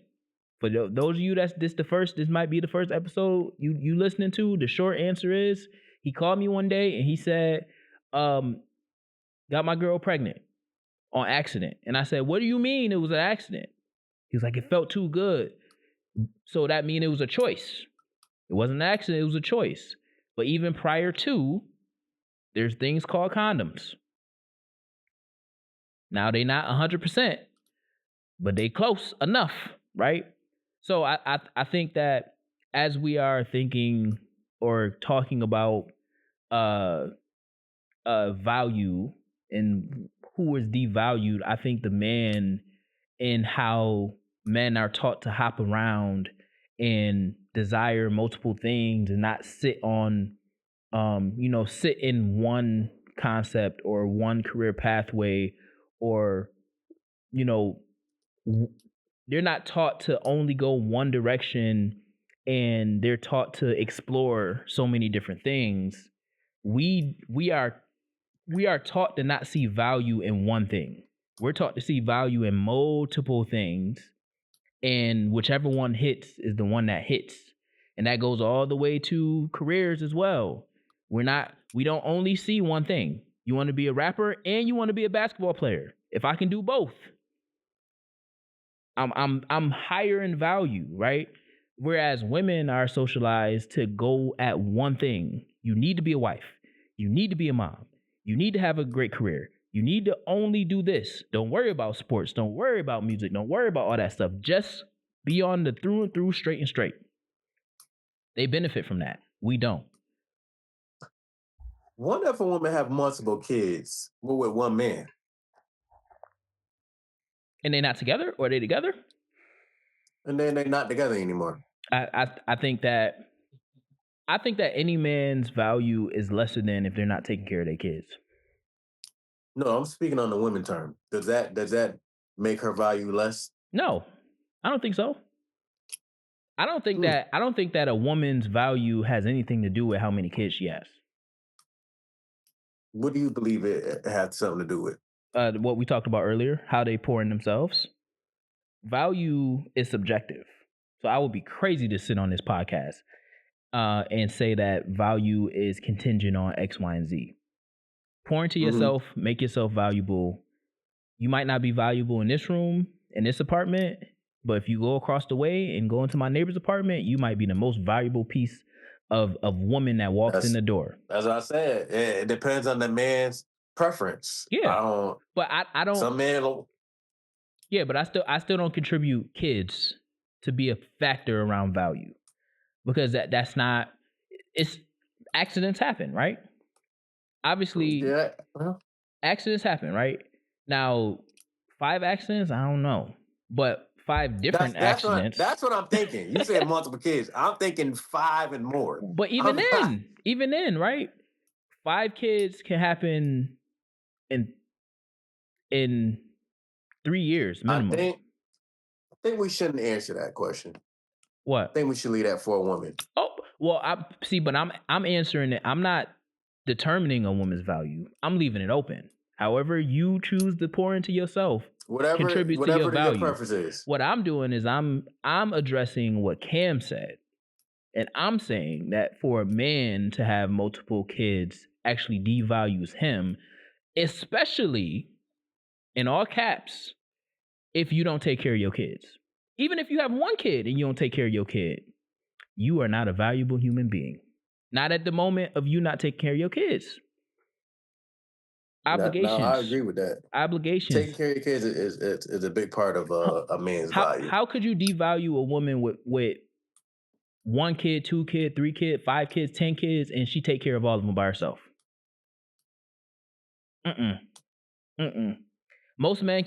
[SPEAKER 2] For those of you this might be the first episode you listening to, the short answer is he called me one day and he said, got my girl pregnant on accident. And I said, what do you mean it was an accident? He was like, it felt too good. So that mean it was a choice. It wasn't an accident, it was a choice. But even prior to, there's things called condoms. Now they not 100%, but they close enough, right? So I think that as we are thinking or talking about value and who is devalued, I think the man and how men are taught to hop around and desire multiple things and not sit on sit in one concept or one career pathway, or they're not taught to only go one direction, and they're taught to explore so many different things. We are taught to not see value in one thing. We're taught to see value in multiple things, and whichever one hits is the one that hits. And that goes all the way to careers as well. We don't only see one thing. You want to be a rapper and you want to be a basketball player. If I can do both, I'm higher in value, right? Whereas women are socialized to go at one thing. You need to be a wife. You need to be a mom. You need to have a great career. You need to only do this. Don't worry about sports. Don't worry about music. Don't worry about all that stuff. Just be on the through and through, straight and straight. They benefit from that. We don't.
[SPEAKER 1] What if a woman have multiple kids with one man?
[SPEAKER 2] And they're not together, or are they together?
[SPEAKER 1] And then they're not together anymore.
[SPEAKER 2] I think that any man's value is lesser than if they're not taking care of their kids.
[SPEAKER 1] No, I'm speaking on the women term. Does that make her value less?
[SPEAKER 2] No, I don't think so. I don't think that a woman's value has anything to do with how many kids she has.
[SPEAKER 1] What do you believe it has something to do with?
[SPEAKER 2] What we talked about earlier, how they pour in themselves. Value is subjective. So I would be crazy to sit on this podcast and say that value is contingent on X, Y, and Z. Pour into yourself, make yourself valuable. You might not be valuable in this room, in this apartment, but if you go across the way and go into my neighbor's apartment, you might be the most valuable piece of woman that walks in the door.
[SPEAKER 1] As I said, it depends on the man's preference.
[SPEAKER 2] Yeah, but I don't.
[SPEAKER 1] Some men don't.
[SPEAKER 2] Yeah, but I still don't contribute kids to be a factor around value, because that's not. It's accidents happen, right? Obviously,
[SPEAKER 1] yeah.
[SPEAKER 2] Accidents happen, right? Now, 5 accidents, I don't know, but 5 different accidents.
[SPEAKER 1] That's what I'm thinking. You said multiple kids. I'm thinking 5 and more.
[SPEAKER 2] But even then, right? 5 kids can happen in 3 years minimum.
[SPEAKER 1] I think we shouldn't answer that question.
[SPEAKER 2] What?
[SPEAKER 1] I think we should leave that for a woman.
[SPEAKER 2] Oh, well, but I'm answering it. I'm not determining a woman's value. I'm leaving it open. However you choose to pour into yourself, contributes to your value.
[SPEAKER 1] Your preference is.
[SPEAKER 2] What I'm doing is I'm addressing what Cam said. And I'm saying that for a man to have multiple kids actually devalues him, especially, in all caps, if you don't take care of your kids. Even if you have one kid and you don't take care of your kid, you are not a valuable human being. Not at the moment of you not taking care of your kids. Obligations.
[SPEAKER 1] No, I agree with that.
[SPEAKER 2] Obligations.
[SPEAKER 1] Taking care of your kids is a big part of a man's value.
[SPEAKER 2] How could you devalue a woman with 1 kid, 2 kid, 3 kid, 5 kids, 10 kids, and she take care of all of them by herself? Most men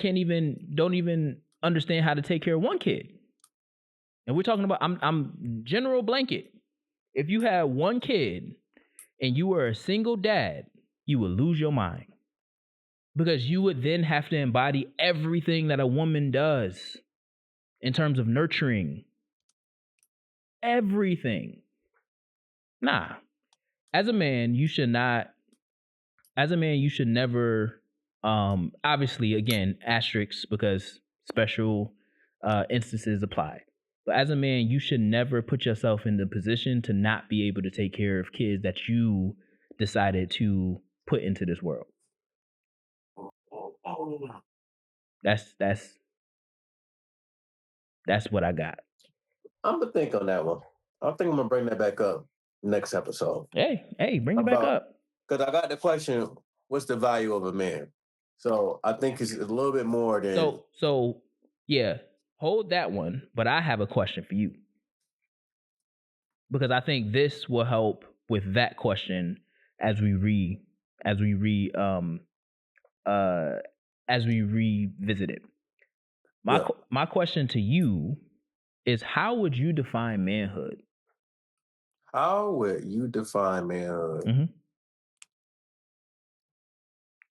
[SPEAKER 2] don't even understand how to take care of 1 kid. And we're talking about, I'm general blanket. If you had 1 kid and you were a single dad, you would lose your mind. Because you would then have to embody everything that a woman does in terms of nurturing. Everything. Nah. As a man, you should never, obviously, again, asterisks, because special instances apply. But as a man, you should never put yourself in the position to not be able to take care of kids that you decided to put into this world. That's what I got.
[SPEAKER 1] I'm gonna think on that one. I think I'm gonna bring that back up next episode.
[SPEAKER 2] Hey, bring it back up.
[SPEAKER 1] Because I got the question: what's the value of a man? So I think it's a little bit more than.
[SPEAKER 2] So yeah, hold that one. But I have a question for you, because I think this will help with that question as we revisit it. My question to you is, how would you define manhood?
[SPEAKER 1] How would you define manhood?
[SPEAKER 2] Mm-hmm.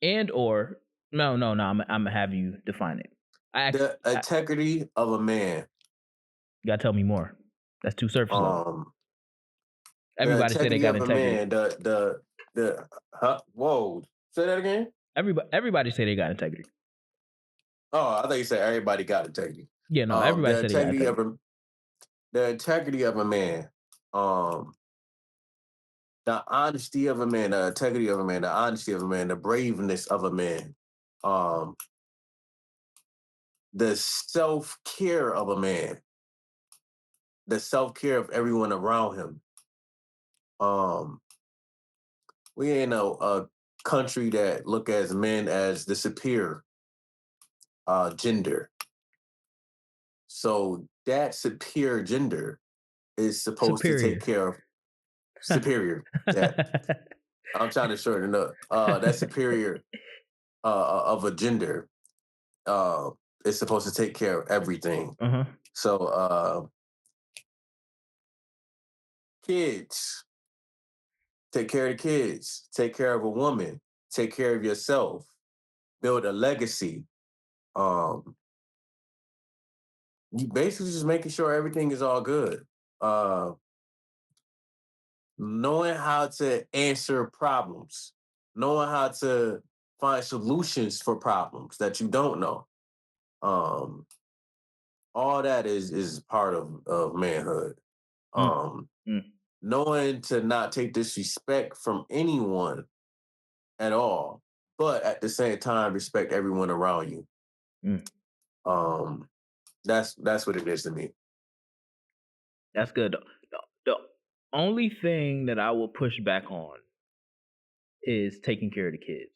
[SPEAKER 2] And or no, I'm gonna have you define it.
[SPEAKER 1] The integrity of a man.
[SPEAKER 2] You gotta tell me more. That's too surface level.
[SPEAKER 1] The
[SPEAKER 2] Everybody say they
[SPEAKER 1] integrity
[SPEAKER 2] got
[SPEAKER 1] of a
[SPEAKER 2] integrity.
[SPEAKER 1] man. Whoa. Say that again.
[SPEAKER 2] Everybody say they got integrity.
[SPEAKER 1] Oh, I thought you said everybody got integrity.
[SPEAKER 2] Yeah, no, everybody
[SPEAKER 1] The
[SPEAKER 2] said they got
[SPEAKER 1] integrity
[SPEAKER 2] integrity.
[SPEAKER 1] the integrity of a man. The honesty of a man, the integrity of a man, the honesty of a man, the braveness of a man, the self-care of a man, the self-care of everyone around him. We ain't a country that look as men as the superior gender. So that superior gender is supposed to take care of superior. Yeah, I'm trying to shorten up. That superior of a gender is supposed to take care of everything.
[SPEAKER 2] Uh-huh.
[SPEAKER 1] So kids, take care of the kids, take care of a woman, take care of yourself, build a legacy. You basically just making sure everything is all good. Knowing how to answer problems, knowing how to find solutions for problems that you don't know. All that is part of manhood. Knowing to not take disrespect from anyone at all, but at the same time respect everyone around you. That's what it is to me.
[SPEAKER 2] That's good. The only thing that I will push back on is taking care of the kids.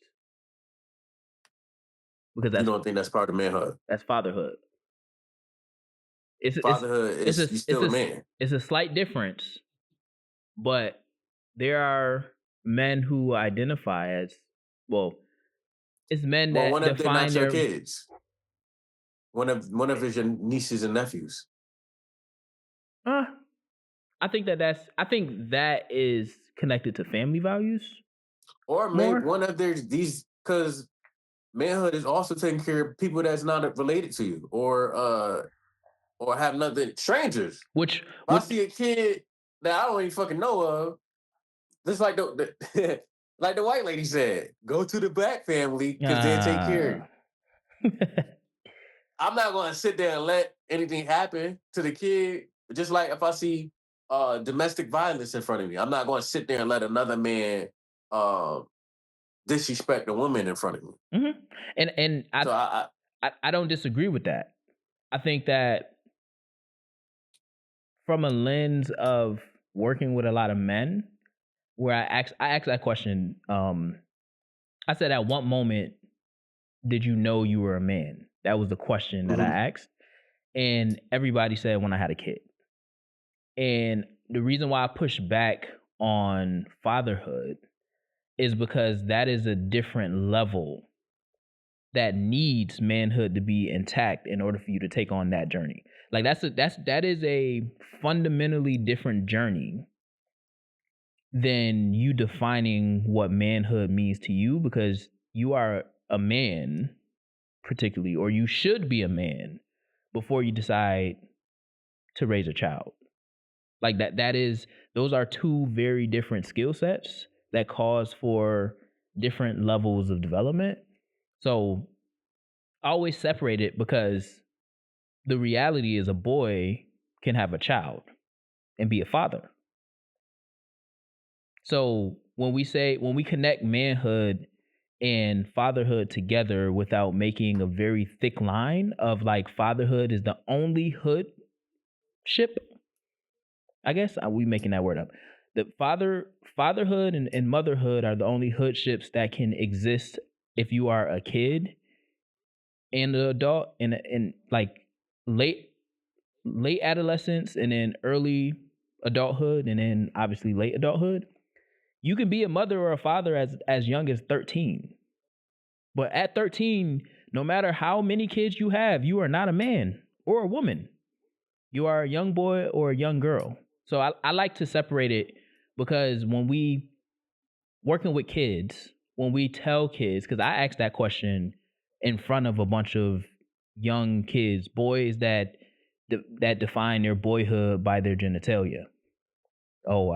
[SPEAKER 2] Because
[SPEAKER 1] You don't think that's part of manhood?
[SPEAKER 2] That's fatherhood.
[SPEAKER 1] Fatherhood is you still a man.
[SPEAKER 2] It's a slight difference, but there are men who identify as it's men that
[SPEAKER 1] One of they're not
[SPEAKER 2] define
[SPEAKER 1] your
[SPEAKER 2] their
[SPEAKER 1] kids. One of his your nieces and nephews.
[SPEAKER 2] I think that is connected to family values.
[SPEAKER 1] Or maybe one of their these because manhood is also taking care of people that's not related to you or have nothing strangers. If I see a kid that I don't even fucking know of, just like the like the white lady said, go to the black family because they'll take care of you. I'm not gonna sit there and let anything happen to the kid. Just like if I see domestic violence in front of me, I'm not gonna sit there and let another man disrespect a woman in front of me.
[SPEAKER 2] Mm-hmm. And I don't disagree with that. I think that from a lens of working with a lot of men, where I asked that question, I said, at what moment did you know you were a man? That was the question that I asked. And everybody said when I had a kid. And the reason why I push back on fatherhood is because that is a different level that needs manhood to be intact in order for you to take on that journey. Like that is a fundamentally different journey than you defining what manhood means to you, because you are a man particularly, or you should be a man before you decide to raise a child. Like those are two very different skill sets that cause for different levels of development. So I always separate it, because the reality is a boy can have a child and be a father. So when we connect manhood and fatherhood together without making a very thick line of like fatherhood is the only hood ship, I guess we making that word up. The fatherhood and motherhood are the only hood ships that can exist if you are a kid and an adult in like late adolescence and then early adulthood and then obviously late adulthood. You can be a mother or a father as young as 13. But at 13, no matter how many kids you have, you are not a man or a woman. You are a young boy or a young girl. So I like to separate it because when we working with kids, when we tell kids, because I asked that question in front of a bunch of young kids, boys that define their boyhood by their genitalia. Oh,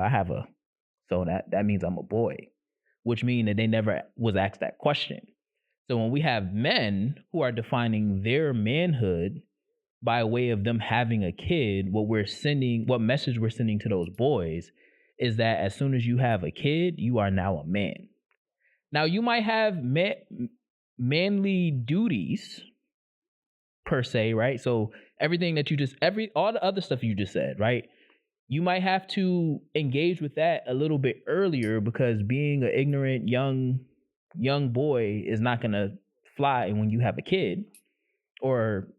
[SPEAKER 2] so that means I'm a boy, which means that they never was asked that question. So when we have men who are defining their manhood by way of them having a kid, what message we're sending to those boys is that as soon as you have a kid, you are now a man. Now you might have manly duties per se, right? So everything that all the other stuff you just said, right? You might have to engage with that a little bit earlier because being an ignorant young boy is not gonna fly when you have a kid, or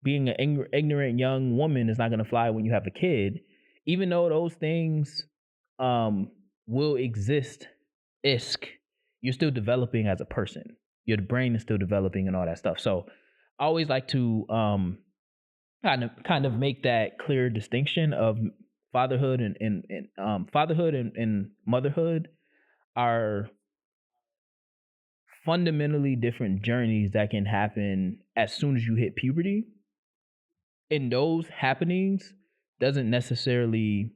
[SPEAKER 2] being an ignorant young woman is not gonna fly when you have a kid, even though those things will exist. You're still developing as a person. Your brain is still developing and all that stuff. So I always like to kind of make that clear distinction of fatherhood and fatherhood and motherhood are fundamentally different journeys that can happen as soon as you hit puberty. And those happenings doesn't necessarily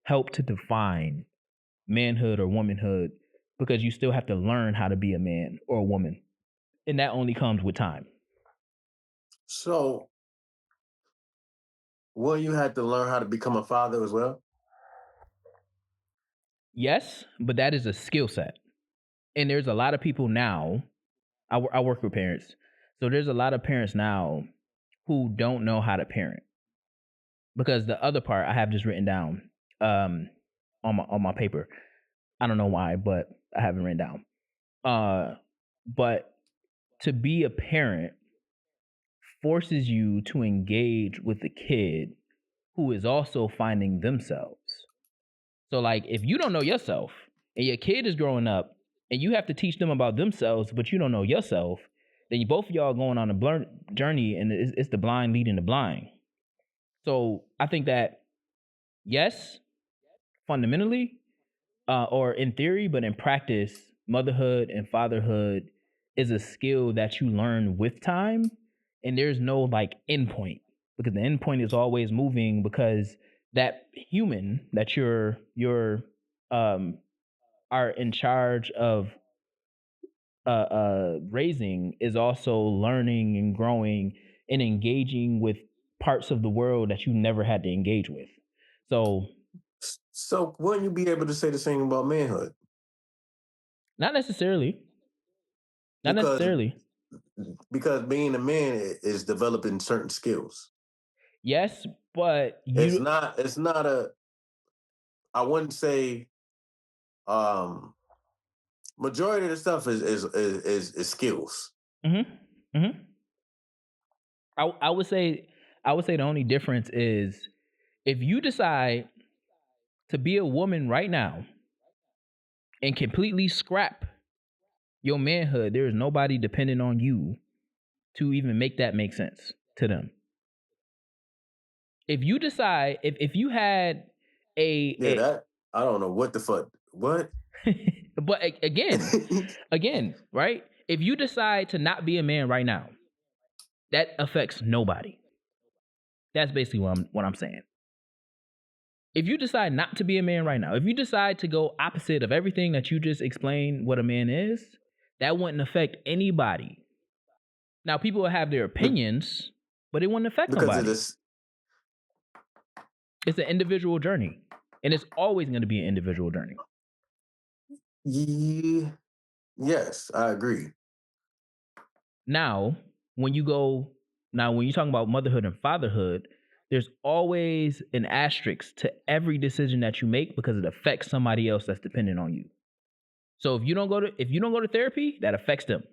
[SPEAKER 2] help to define manhood or womanhood, because you still have to learn how to be a man or a woman, and that only comes with time.
[SPEAKER 1] So, will you have to learn how to become a father as well?
[SPEAKER 2] Yes, but that is a skill set. And there's a lot of people now, I work with parents, so there's a lot of parents now who don't know how to parent, because the other part I have just written down on my paper. I don't know why, but I haven't written down. But to be a parent forces you to engage with the kid who is also finding themselves. So, like, if you don't know yourself and your kid is growing up and you have to teach them about themselves, but you don't know yourself, then both of y'all going on a journey, and it's the blind leading the blind. So I think that, yes, fundamentally, or in theory, but in practice, motherhood and fatherhood is a skill that you learn with time, and there's no like endpoint, because the endpoint is always moving, because that human that you're are in charge of raising is also learning and growing and engaging with parts of the world that you never had to engage with. So
[SPEAKER 1] So, wouldn't you be able to say the same about manhood?
[SPEAKER 2] not necessarily. Not
[SPEAKER 1] Because
[SPEAKER 2] necessarily.
[SPEAKER 1] being a man is developing certain skills.
[SPEAKER 2] Yes, but
[SPEAKER 1] It's
[SPEAKER 2] you.
[SPEAKER 1] not. It's not a. I wouldn't say. Um, Majority of the stuff is skills.
[SPEAKER 2] Mm-hmm, mm-hmm. I would say the only difference is if you decide to be a woman right now and completely scrap your manhood, there is nobody dependent on you to even make that make sense to them. If you decide, if you had
[SPEAKER 1] That I don't know what the fuck. What?
[SPEAKER 2] but again, right? If you decide to not be a man right now, that affects nobody. That's basically what I'm saying. If you decide not to be a man right now, if you decide to go opposite of everything that you just explained what a man is, that wouldn't affect anybody. Now, people will have their opinions, but it wouldn't affect
[SPEAKER 1] Because
[SPEAKER 2] nobody. It's an individual journey, and it's always going to be an individual journey.
[SPEAKER 1] Yes, I agree.
[SPEAKER 2] Now, when you're talking about motherhood and fatherhood, there's always an asterisk to every decision that you make, because it affects somebody else that's dependent on you. So if you don't go to therapy, that affects them.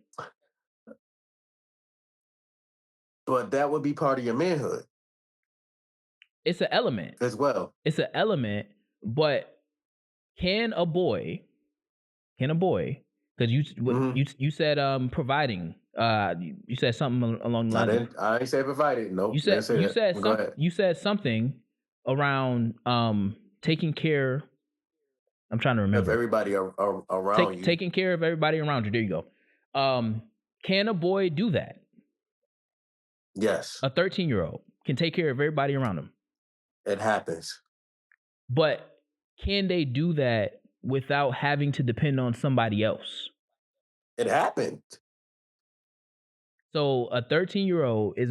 [SPEAKER 1] But that would be part of your manhood.
[SPEAKER 2] It's an element
[SPEAKER 1] as well.
[SPEAKER 2] It's an element, but can a boy? Because you said providing. You said something along the lines.
[SPEAKER 1] I didn't say providing. Nope.
[SPEAKER 2] You said something around taking care. I'm trying to remember.
[SPEAKER 1] Of everybody around you.
[SPEAKER 2] Taking care of everybody around you. There you go. Can a boy do that?
[SPEAKER 1] Yes,
[SPEAKER 2] A 13-year-old can take care of everybody around him.
[SPEAKER 1] it happens.
[SPEAKER 2] But can they do that without having to depend on somebody else?
[SPEAKER 1] It happened.
[SPEAKER 2] So a 13-year-old is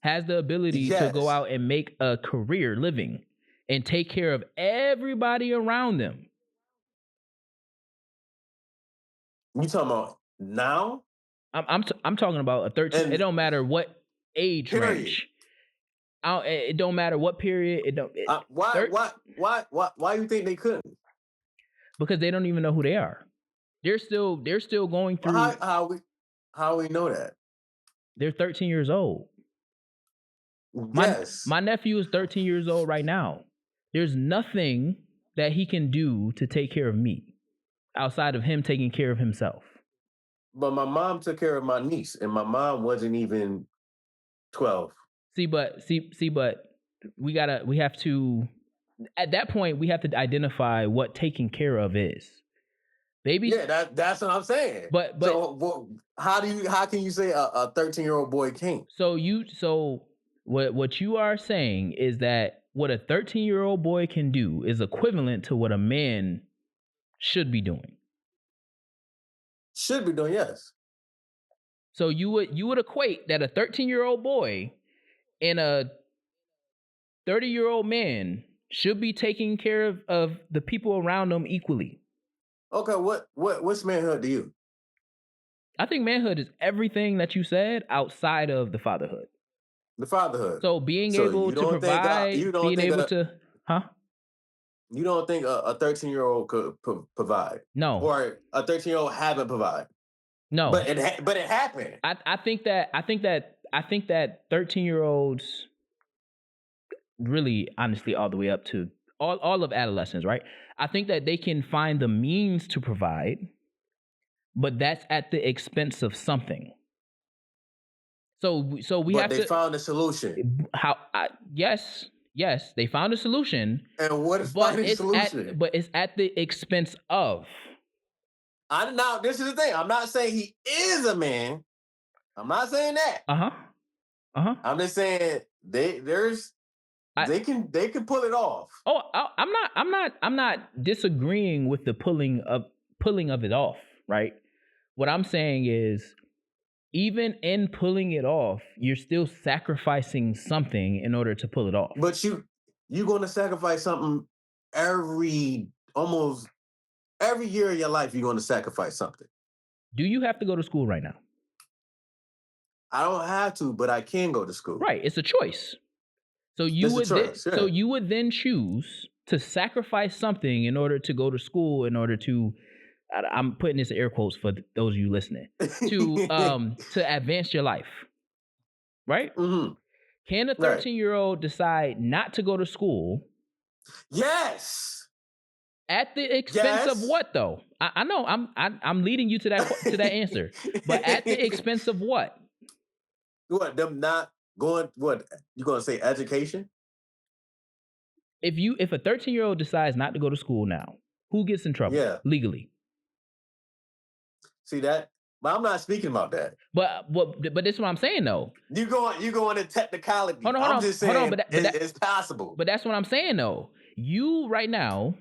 [SPEAKER 2] has the ability to go
[SPEAKER 1] Yes.
[SPEAKER 2] out and make a career living and take care of everybody around them.
[SPEAKER 1] You talking about now?
[SPEAKER 2] I'm talking about a 13.
[SPEAKER 1] And
[SPEAKER 2] it don't matter what age
[SPEAKER 1] period.
[SPEAKER 2] range. It don't matter what period. It don't.
[SPEAKER 1] Why you think they couldn't?
[SPEAKER 2] Because they don't even know who they are. They're still going through.
[SPEAKER 1] How we know that?
[SPEAKER 2] They're 13 years old.
[SPEAKER 1] Yes.
[SPEAKER 2] My nephew is 13 years old right now. There's nothing that he can do to take care of me outside of him taking care of himself.
[SPEAKER 1] But my mom took care of my niece, and my mom wasn't even 12.
[SPEAKER 2] But we have to, at that point, we have to identify what taking care of is. Baby.
[SPEAKER 1] Yeah, that's what I'm saying.
[SPEAKER 2] But
[SPEAKER 1] so how can you say a 13-year-old boy can't?
[SPEAKER 2] So what you are saying is that what a 13-year-old boy can do is equivalent to what a man should be doing.
[SPEAKER 1] Should be doing, yes.
[SPEAKER 2] So you would equate that a 13-year-old boy and a 30-year-old man should be taking care of the people around them equally.
[SPEAKER 1] Okay, what's manhood to you?
[SPEAKER 2] I think manhood is everything that you said outside of the fatherhood.
[SPEAKER 1] The fatherhood.
[SPEAKER 2] So being able to provide, being able to, huh?
[SPEAKER 1] You don't think a 13-year-old could provide?
[SPEAKER 2] No.
[SPEAKER 1] Or a 13-year-old haven't provide?
[SPEAKER 2] No.
[SPEAKER 1] But it happened.
[SPEAKER 2] I think that 13-year-olds, really, honestly, all the way up to all of adolescence, right? I think that they can find the means to provide, but that's at the expense of something. So we have to. But
[SPEAKER 1] they found a solution.
[SPEAKER 2] Yes, they found a solution.
[SPEAKER 1] And what is finding a solution?
[SPEAKER 2] But it's at the expense of.
[SPEAKER 1] This is the thing. I'm not saying he is a man. I'm not saying that. I'm just saying they can pull it off.
[SPEAKER 2] Oh, I'm not disagreeing with the pulling of it off, right? What I'm saying is, even in pulling it off, you're still sacrificing something in order to pull it off.
[SPEAKER 1] But you're going to sacrifice something almost every year of your life. You're going to sacrifice something.
[SPEAKER 2] Do you have to go to school right now?
[SPEAKER 1] I don't have to, but I can go to school.
[SPEAKER 2] Right, it's a choice. So you would then choose to sacrifice something in order to go to school, in order to, I'm putting this in air quotes for those of you listening, to advance your life, right?
[SPEAKER 1] Mm-hmm.
[SPEAKER 2] Can a 13-year-old decide not to go to school?
[SPEAKER 1] Yes.
[SPEAKER 2] At the expense of what, though? I know I'm leading you to that answer, but at the expense of what?
[SPEAKER 1] What, them not going? What you gonna say? Education?
[SPEAKER 2] If a 13-year-old decides not to go to school now, who gets in trouble?
[SPEAKER 1] Yeah.
[SPEAKER 2] Legally.
[SPEAKER 1] See that? But I'm not speaking about that.
[SPEAKER 2] But this is what I'm saying, though.
[SPEAKER 1] You going to technicality.
[SPEAKER 2] Hold on.
[SPEAKER 1] Just saying it's possible.
[SPEAKER 2] But that's what I'm saying, though. You right now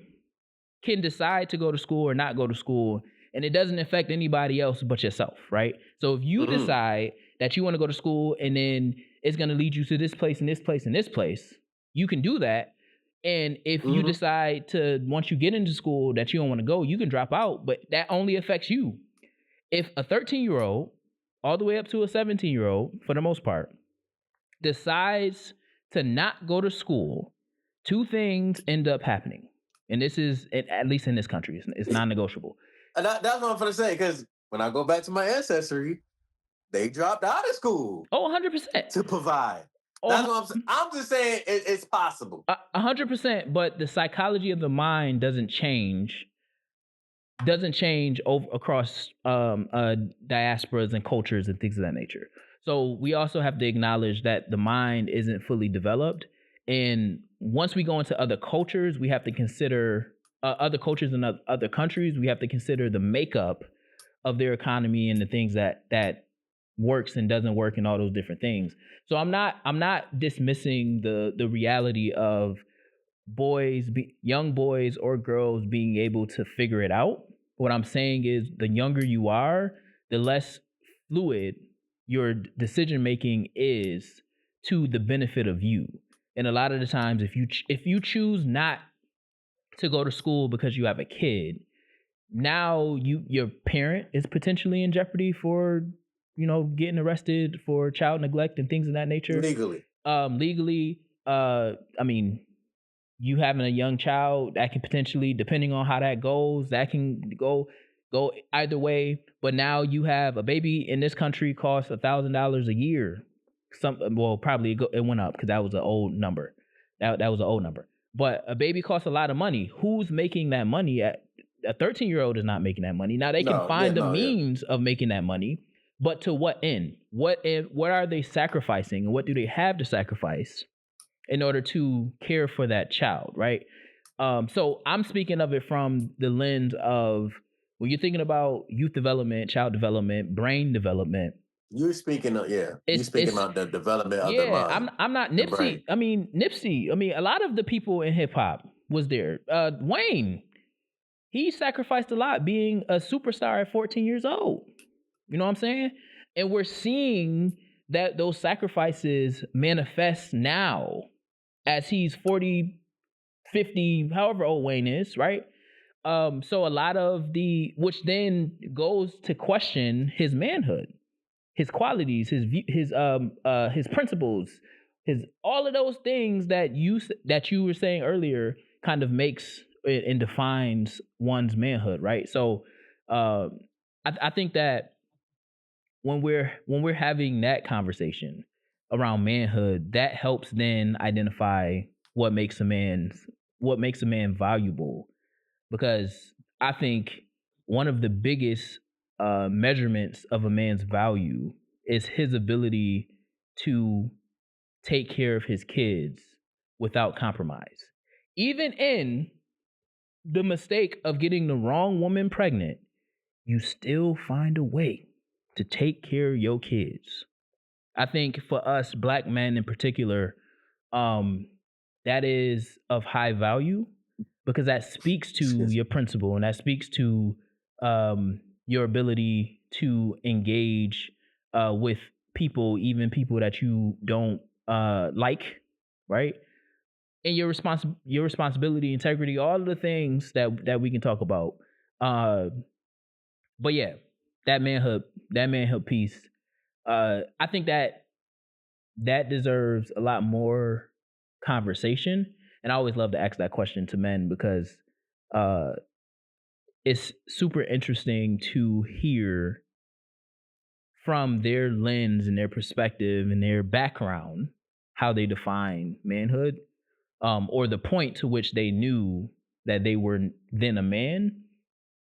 [SPEAKER 2] can decide to go to school or not go to school, and it doesn't affect anybody else but yourself, right? So if you decide that you want to go to school and then it's going to lead you to this place and this place and this place, you can do that. And if you decide to, once you get into school, that you don't want to go, you can drop out, but that only affects you. If a 13-year-old, all the way up to a 17-year-old, for the most part, decides to not go to school, two things end up happening. And this is, at least in this country, it's non-negotiable.
[SPEAKER 1] And that's what I'm going to say, because when I go back to my ancestry, they dropped out of school.
[SPEAKER 2] Oh, 100%.
[SPEAKER 1] To provide. That's what I'm saying. I'm just saying it's possible.
[SPEAKER 2] 100%, but the psychology of the mind doesn't change across diasporas and cultures and things of that nature. So we also have to acknowledge that the mind isn't fully developed, and once we go into other cultures, we have to consider other cultures in other countries. We have to consider the makeup of their economy and the things that works and doesn't work and all those different things. So I'm not dismissing the reality of young boys or girls being able to figure it out. What I'm saying is the younger you are, the less fluid your decision making is to the benefit of you. And a lot of the times if you choose not to go to school because you have a kid, now your parent is potentially in jeopardy for getting arrested for child neglect and things of that nature. Legally, I mean, you having a young child, that can potentially, depending on how that goes, that can go either way. But now you have a baby in this country costs $1,000 a year. Probably it went up because that was an old number. That was an old number. But a baby costs a lot of money. Who's making that money? A 13-year-old is not making that money. Now they can find the means of making that money, but to what end? What are they sacrificing, and what do they have to sacrifice in order to care for that child, right? So I'm speaking of it from the lens of when you're thinking about youth development, child development, brain development.
[SPEAKER 1] You're speaking of you're speaking about the development of the mind.
[SPEAKER 2] I'm not Nipsey. Nipsey. A lot of the people in hip hop was there. Wayne, he sacrificed a lot being a superstar at 14 years old. You know what I'm saying? And we're seeing that those sacrifices manifest now as he's 40, 50, however old Wayne is, right? So a lot of which then goes to question his manhood, his qualities, his principles, his all of those things that you were saying earlier kind of makes and defines one's manhood, right? So I think that when we're having that conversation around manhood, that helps then identify what makes a man valuable. Because I think one of the biggest measurements of a man's value is his ability to take care of his kids without compromise. Even in the mistake of getting the wrong woman pregnant, you still find a way to take care of your kids. I think for us Black men in particular, that is of high value because that speaks to your principle and that speaks to your ability to engage with people, even people that you don't like, right? And your responsibility, integrity, all of the things that we can talk about. But yeah, that manhood piece, I think that deserves a lot more conversation. And I always love to ask that question to men because it's super interesting to hear from their lens and their perspective and their background how they define manhood, or the point to which they knew that they were then a man.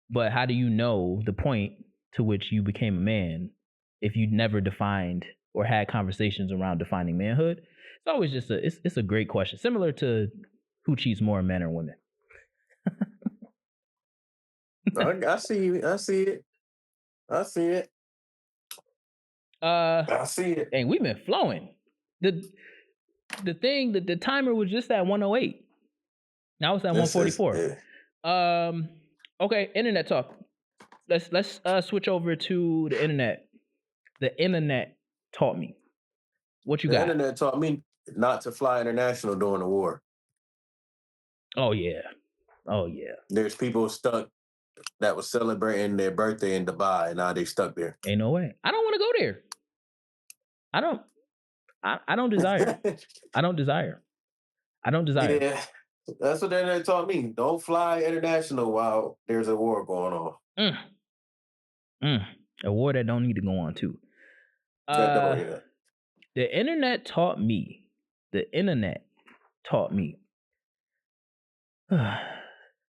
[SPEAKER 2] But how do you know the point to which you became a man if you never defined or had conversations around defining manhood? It's always just it's a great question, similar to who cheats more, men or women.
[SPEAKER 1] I see it. I see it. I see it.
[SPEAKER 2] And we've been flowing. The timer was just at 108. Now it's at 144. Okay, internet talk. Let's switch over to the internet. The internet taught me. What you got?
[SPEAKER 1] The internet taught me not to fly international during the war.
[SPEAKER 2] Oh yeah.
[SPEAKER 1] There's people stuck that was celebrating their birthday in Dubai, and now they stuck there.
[SPEAKER 2] Ain't no way. I don't want to go there. I don't desire. I don't desire.
[SPEAKER 1] Yeah, that's what the internet taught me. Don't fly international while there's a war going on.
[SPEAKER 2] A war that don't need to go on too. The internet taught me.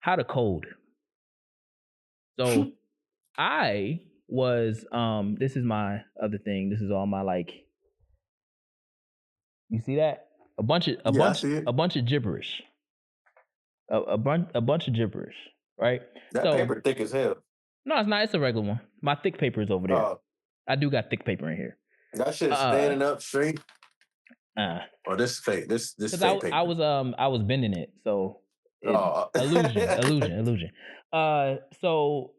[SPEAKER 2] How to code. So I was this is my other thing. This is all my you see that? A bunch of
[SPEAKER 1] Yeah, I see it.
[SPEAKER 2] a bunch of gibberish. A bunch of gibberish, right?
[SPEAKER 1] That
[SPEAKER 2] So
[SPEAKER 1] paper thick as hell.
[SPEAKER 2] no, it's not. It's a regular one. My thick paper is over there. I do got thick paper in here.
[SPEAKER 1] That shit standing up straight.
[SPEAKER 2] Uh,
[SPEAKER 1] Or this fake. This
[SPEAKER 2] Because
[SPEAKER 1] fake
[SPEAKER 2] I
[SPEAKER 1] paper.
[SPEAKER 2] was bending it, so illusion. So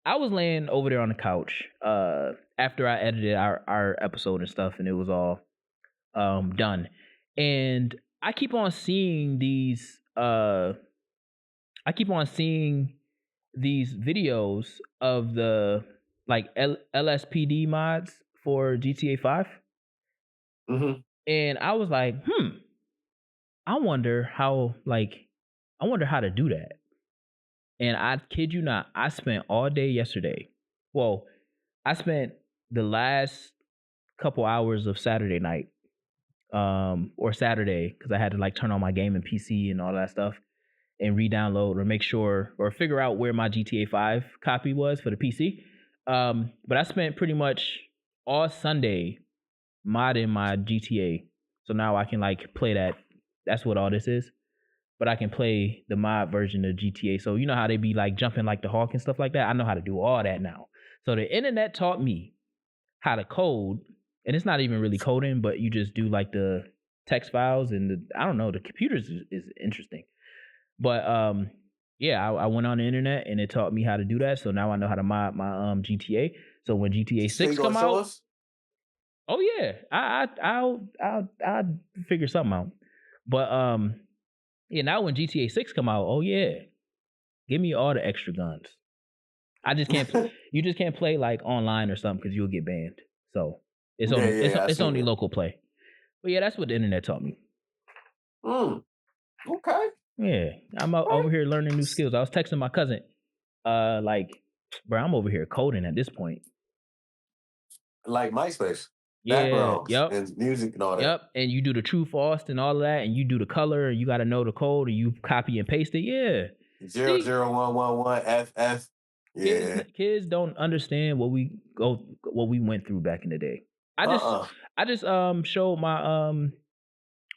[SPEAKER 2] I was laying over there on the couch after I edited our episode and stuff, and it was all done. And I keep on seeing these videos of the like LSPD mods for GTA 5.
[SPEAKER 1] Mm-hmm.
[SPEAKER 2] And I was like, I wonder how to do that. And I kid you not, I spent all day yesterday. Well, I spent the last couple hours of Saturday night, or Saturday, because I had to like turn on my gaming PC and all that stuff and re-download or make sure or figure out where my GTA 5 copy was for the PC. But I spent pretty much all Sunday modding my GTA. So now I can like play that. That's what all this is. But I can play the mod version of GTA. So you know how they be like jumping like the Hawk and stuff like that? I know how to do all that now. So the internet taught me how to code. And it's not even really coding, but you just do like the text files and I don't know, the computers is interesting. But yeah, I went on the internet and it taught me how to do that. So now I know how to mod my GTA. So when GTA 6
[SPEAKER 1] you
[SPEAKER 2] come
[SPEAKER 1] gonna show
[SPEAKER 2] out,
[SPEAKER 1] us?
[SPEAKER 2] oh yeah, I'll figure something out. But yeah, now when GTA 6 come out, oh yeah, give me all the extra guns. I just can't. You just can't play like online or something because you'll get banned. So it's only it's only local play. But yeah, that's what the internet taught me.
[SPEAKER 1] Okay.
[SPEAKER 2] Yeah, I'm over here learning new skills. I was texting my cousin, like, bro, I'm over here coding at this point.
[SPEAKER 1] Like MySpace.
[SPEAKER 2] Yeah,
[SPEAKER 1] Backgrounds
[SPEAKER 2] yep.
[SPEAKER 1] and music and all that.
[SPEAKER 2] Yep, and you do the true false and all of that, and you do the color, and you got to know the code, and you copy and paste it. Yeah,
[SPEAKER 1] 00111FF. Yeah.
[SPEAKER 2] Kids don't understand what we went through back in the day. I just showed my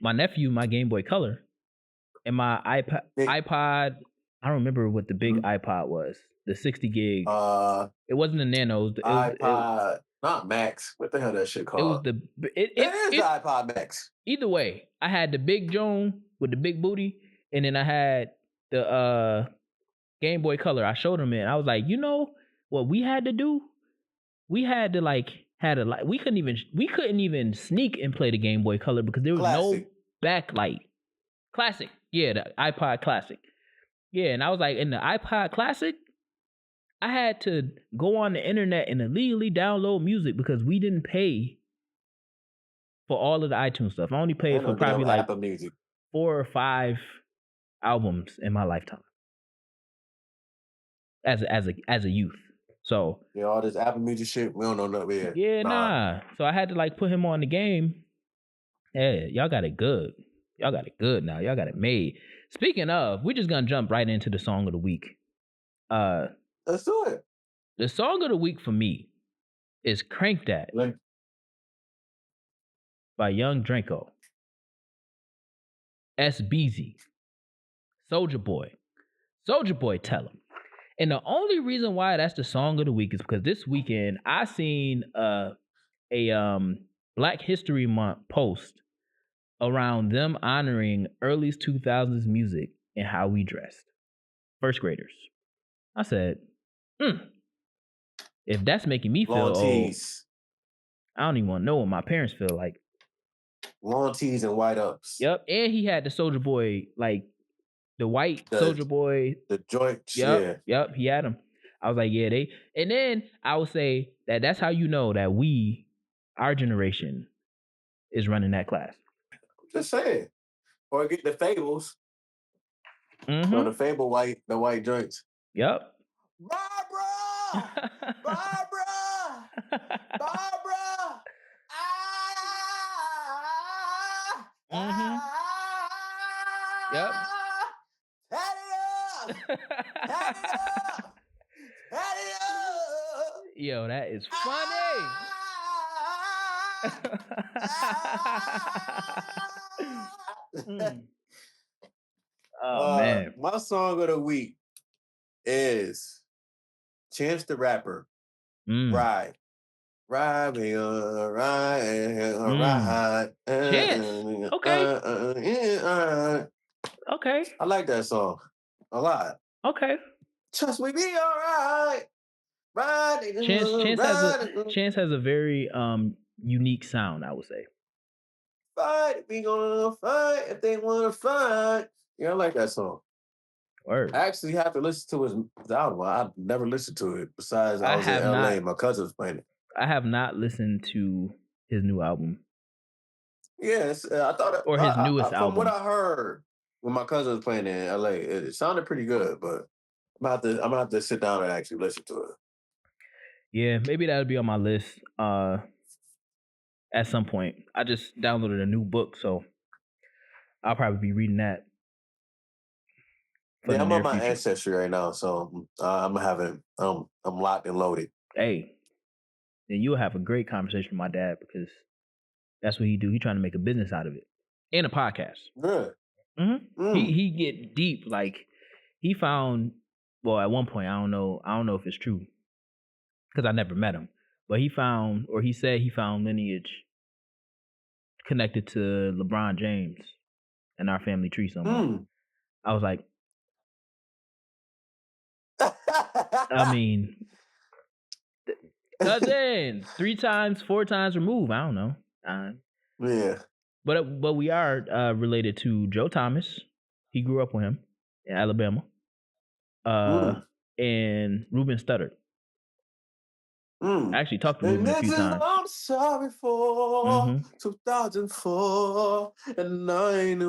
[SPEAKER 2] my nephew my Game Boy Color and my iPod. I don't remember what the big iPod was. The 60 gig. It wasn't the Nanos.
[SPEAKER 1] iPod, not Max. What the hell that shit called?
[SPEAKER 2] It was
[SPEAKER 1] it is the iPod Max.
[SPEAKER 2] Either way, I had the big Joan with the big booty, and then I had the Game Boy Color. I showed him it. I was like, you know what we had to do? We had to we couldn't even sneak and play the Game Boy Color because there was no backlight. Classic. Yeah, the iPod Classic. Yeah, and I was like, in the iPod Classic, I had to go on the internet and illegally download music because we didn't pay for all of the iTunes stuff. I only paid for probably like 4 or 5 albums in my lifetime as a youth. So
[SPEAKER 1] yeah, all this Apple Music shit, we don't know nothing yet.
[SPEAKER 2] Yeah, nah. So I had to like put him on the game. Yeah, y'all got it good. Y'all got it good now. Y'all got it made. Speaking of, we're just gonna jump right into the song of the week.
[SPEAKER 1] Let's do it.
[SPEAKER 2] The song of the week for me is "Crank That" by Young Dranko, SBZ, Soulja Boy, Tell 'Em. And the only reason why that's the song of the week is because this weekend I seen a Black History Month post around them honoring early 2000s music and how we dressed. First graders. I said, if that's making me feel old, I don't even want to know what my parents feel like.
[SPEAKER 1] Long tees and white ups.
[SPEAKER 2] Yep, and he had the Soulja Boy, like the white Soulja Boy.
[SPEAKER 1] The joints,
[SPEAKER 2] yep, Yep, he had them. I was like, yeah, and then I would say that's how you know that our generation, is running that class.
[SPEAKER 1] Just saying. Or get the Fables. So the Fable the white joints.
[SPEAKER 2] Yep.
[SPEAKER 1] Barbara!
[SPEAKER 2] Yep. Yo, that is funny. Oh man.
[SPEAKER 1] My song of the week is Chance the Rapper. Ride. Ride me on ride.
[SPEAKER 2] Chance. Okay.
[SPEAKER 1] I like that song a lot.
[SPEAKER 2] Okay.
[SPEAKER 1] Trust me, be all right. Ride.
[SPEAKER 2] Chance has a very unique sound, I would say.
[SPEAKER 1] Fight. We gonna fight if they wanna fight. Yeah, I like that song.
[SPEAKER 2] Word.
[SPEAKER 1] I actually have to listen to his album. I've never listened to it besides I was in LA and my cousin was playing it.
[SPEAKER 2] I have not listened to his new album.
[SPEAKER 1] Yes, I thought
[SPEAKER 2] or his newest
[SPEAKER 1] from
[SPEAKER 2] album.
[SPEAKER 1] what I heard when my cousin was playing it in LA, it sounded pretty good, but I'm gonna have to sit down and actually listen to it.
[SPEAKER 2] Yeah, maybe that'll be on my list at some point. I just downloaded a new book, so I'll probably be reading that.
[SPEAKER 1] Yeah, I'm on my Ancestry right now, so I'm locked and loaded.
[SPEAKER 2] Hey, then you'll have a great conversation with my dad because that's what he do. He trying to make a business out of it and a podcast.
[SPEAKER 1] Good.
[SPEAKER 2] Mm-hmm. He get deep. Like he found. Well, at one point, I don't know if it's true because I never met him. But he found, or he said he found lineage connected to LeBron James and our family tree somewhere. I was like, I mean, cousins, 3 times, 4 times removed. I don't know.
[SPEAKER 1] Yeah.
[SPEAKER 2] But we are related to Joe Thomas. He grew up with him in Alabama. And Ruben Studdard. I actually talked to Ruben a few times.
[SPEAKER 1] I'm sorry for 2004, and I ain't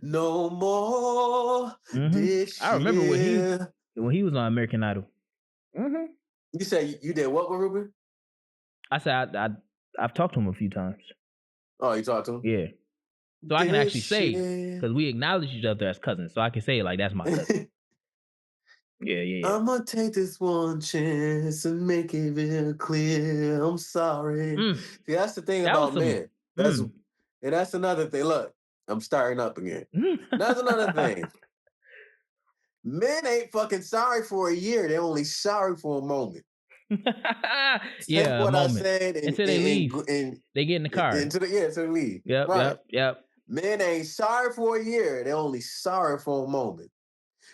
[SPEAKER 1] no more.
[SPEAKER 2] I remember when he was on American Idol.
[SPEAKER 1] You said you did what with Ruben?
[SPEAKER 2] I said I've talked to him a few times.
[SPEAKER 1] Oh, you talked to him?
[SPEAKER 2] Yeah. So I can actually say, because we acknowledge each other as cousins, so I can say like that's my cousin. Yeah.
[SPEAKER 1] I'm gonna take this one chance and make it real clear. I'm sorry. See, that's the thing about men. That's another thing. Look, I'm starting up again. That's another thing. Men ain't fucking sorry for a year. They're only sorry for a moment.
[SPEAKER 2] Yeah,
[SPEAKER 1] what
[SPEAKER 2] a
[SPEAKER 1] I
[SPEAKER 2] moment.
[SPEAKER 1] said
[SPEAKER 2] Until they leave. They get in the car.
[SPEAKER 1] Until they leave.
[SPEAKER 2] Yep.
[SPEAKER 1] Men ain't sorry for a year. They're only sorry for a moment.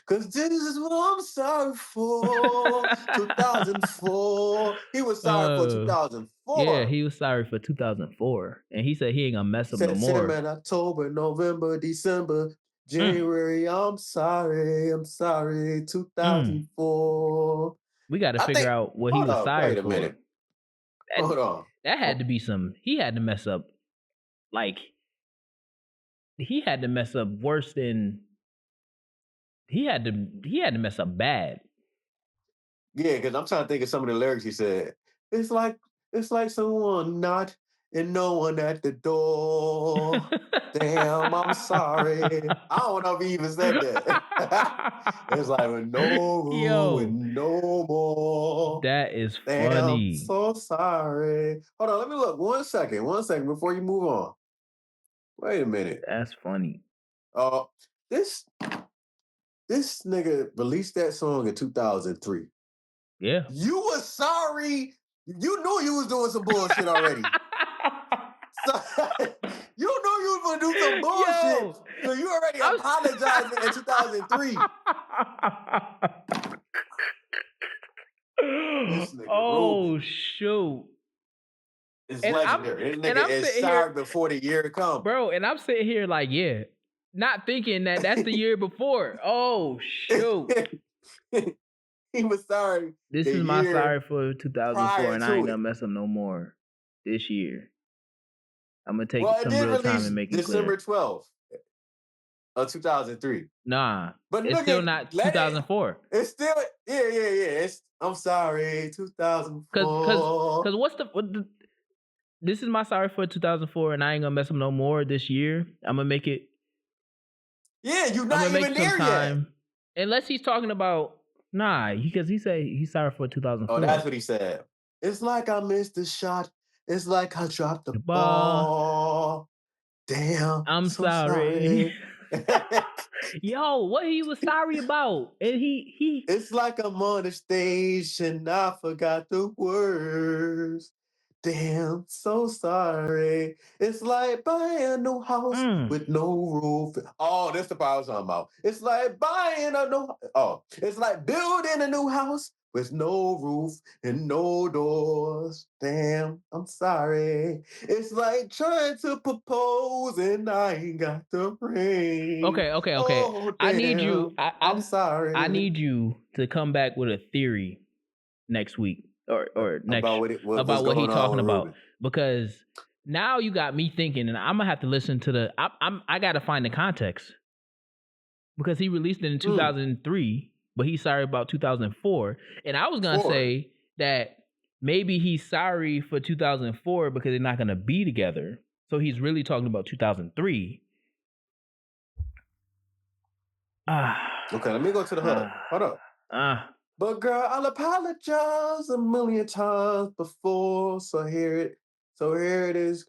[SPEAKER 1] Because this is what I'm sorry for. 2004. He was sorry for 2004.
[SPEAKER 2] Yeah, he was sorry for 2004. And he said he ain't gonna mess up no more.
[SPEAKER 1] September, October, November, December, January. I'm sorry. 2004.
[SPEAKER 2] We got to figure out what he was sorry for. Wait a minute.
[SPEAKER 1] Hold on.
[SPEAKER 2] That had to be he had to mess up. Like, he had to mess up worse than... He had to mess up bad. Yeah, because I'm trying to think of some of the lyrics he said. It's like someone not and no one at the door. Damn, I'm sorry. I don't know if he even said that. It's like with no room and no more. That is
[SPEAKER 1] Damn,
[SPEAKER 2] funny.
[SPEAKER 1] I'm so sorry. Hold on, let me look. One second before you move on. Wait a minute.
[SPEAKER 2] That's funny.
[SPEAKER 1] This nigga released that song in 2003.
[SPEAKER 2] Yeah.
[SPEAKER 1] You were sorry. You knew you was doing some bullshit already. You knew you was going to do some bullshit. So you already apologized in 2003.
[SPEAKER 2] Oh, shoot.
[SPEAKER 1] It's legendary. This nigga is sorry before the year comes.
[SPEAKER 2] Bro, and I'm sitting here like, yeah, not thinking that that's the year before. Oh, shoot.
[SPEAKER 1] He was sorry.
[SPEAKER 2] This is my sorry for 2004, and I ain't gonna mess up no more this year. I'm gonna take some real time and make it
[SPEAKER 1] December 12th of 2003.
[SPEAKER 2] Nah, but it's still not 2004.
[SPEAKER 1] It's still, yeah. I'm sorry, 2004.
[SPEAKER 2] Because what's the this is my sorry for 2004, and I ain't gonna mess up no more this year. I'm gonna make it.
[SPEAKER 1] Yeah, you're not even there yet.
[SPEAKER 2] Unless he's talking about because he said he's sorry for 2004.
[SPEAKER 1] Oh, that's what he said. It's like I missed the shot. It's like I dropped the ball. Damn,
[SPEAKER 2] I'm
[SPEAKER 1] so
[SPEAKER 2] sorry.
[SPEAKER 1] sorry.
[SPEAKER 2] Yo, what he was sorry about? And he
[SPEAKER 1] It's like I'm on a stage and I forgot the words. Damn, so sorry. It's like buying a new house with no roof. Oh, that's the part I was talking about. It's like buying a new. Oh, it's like building a new house with no roof and no doors. Damn, I'm sorry. It's like trying to propose and I ain't got the ring.
[SPEAKER 2] okay.
[SPEAKER 1] Oh,
[SPEAKER 2] I need you.
[SPEAKER 1] damn. I'm
[SPEAKER 2] I
[SPEAKER 1] sorry.
[SPEAKER 2] need you to come back with a theory next week or next
[SPEAKER 1] About what's
[SPEAKER 2] about what he
[SPEAKER 1] going on
[SPEAKER 2] talking
[SPEAKER 1] with
[SPEAKER 2] about,
[SPEAKER 1] Ruben.
[SPEAKER 2] because now you got me thinking, and I'm gonna have to listen to the. I gotta find the context because he released it in 2003, but he's sorry about 2004, and I was gonna say that maybe he's sorry for 2004 because they're not gonna be together, so he's really talking about 2003.
[SPEAKER 1] Okay, let me go to the hook. Hold up. But girl, I'll apologize a million times before. So here it is.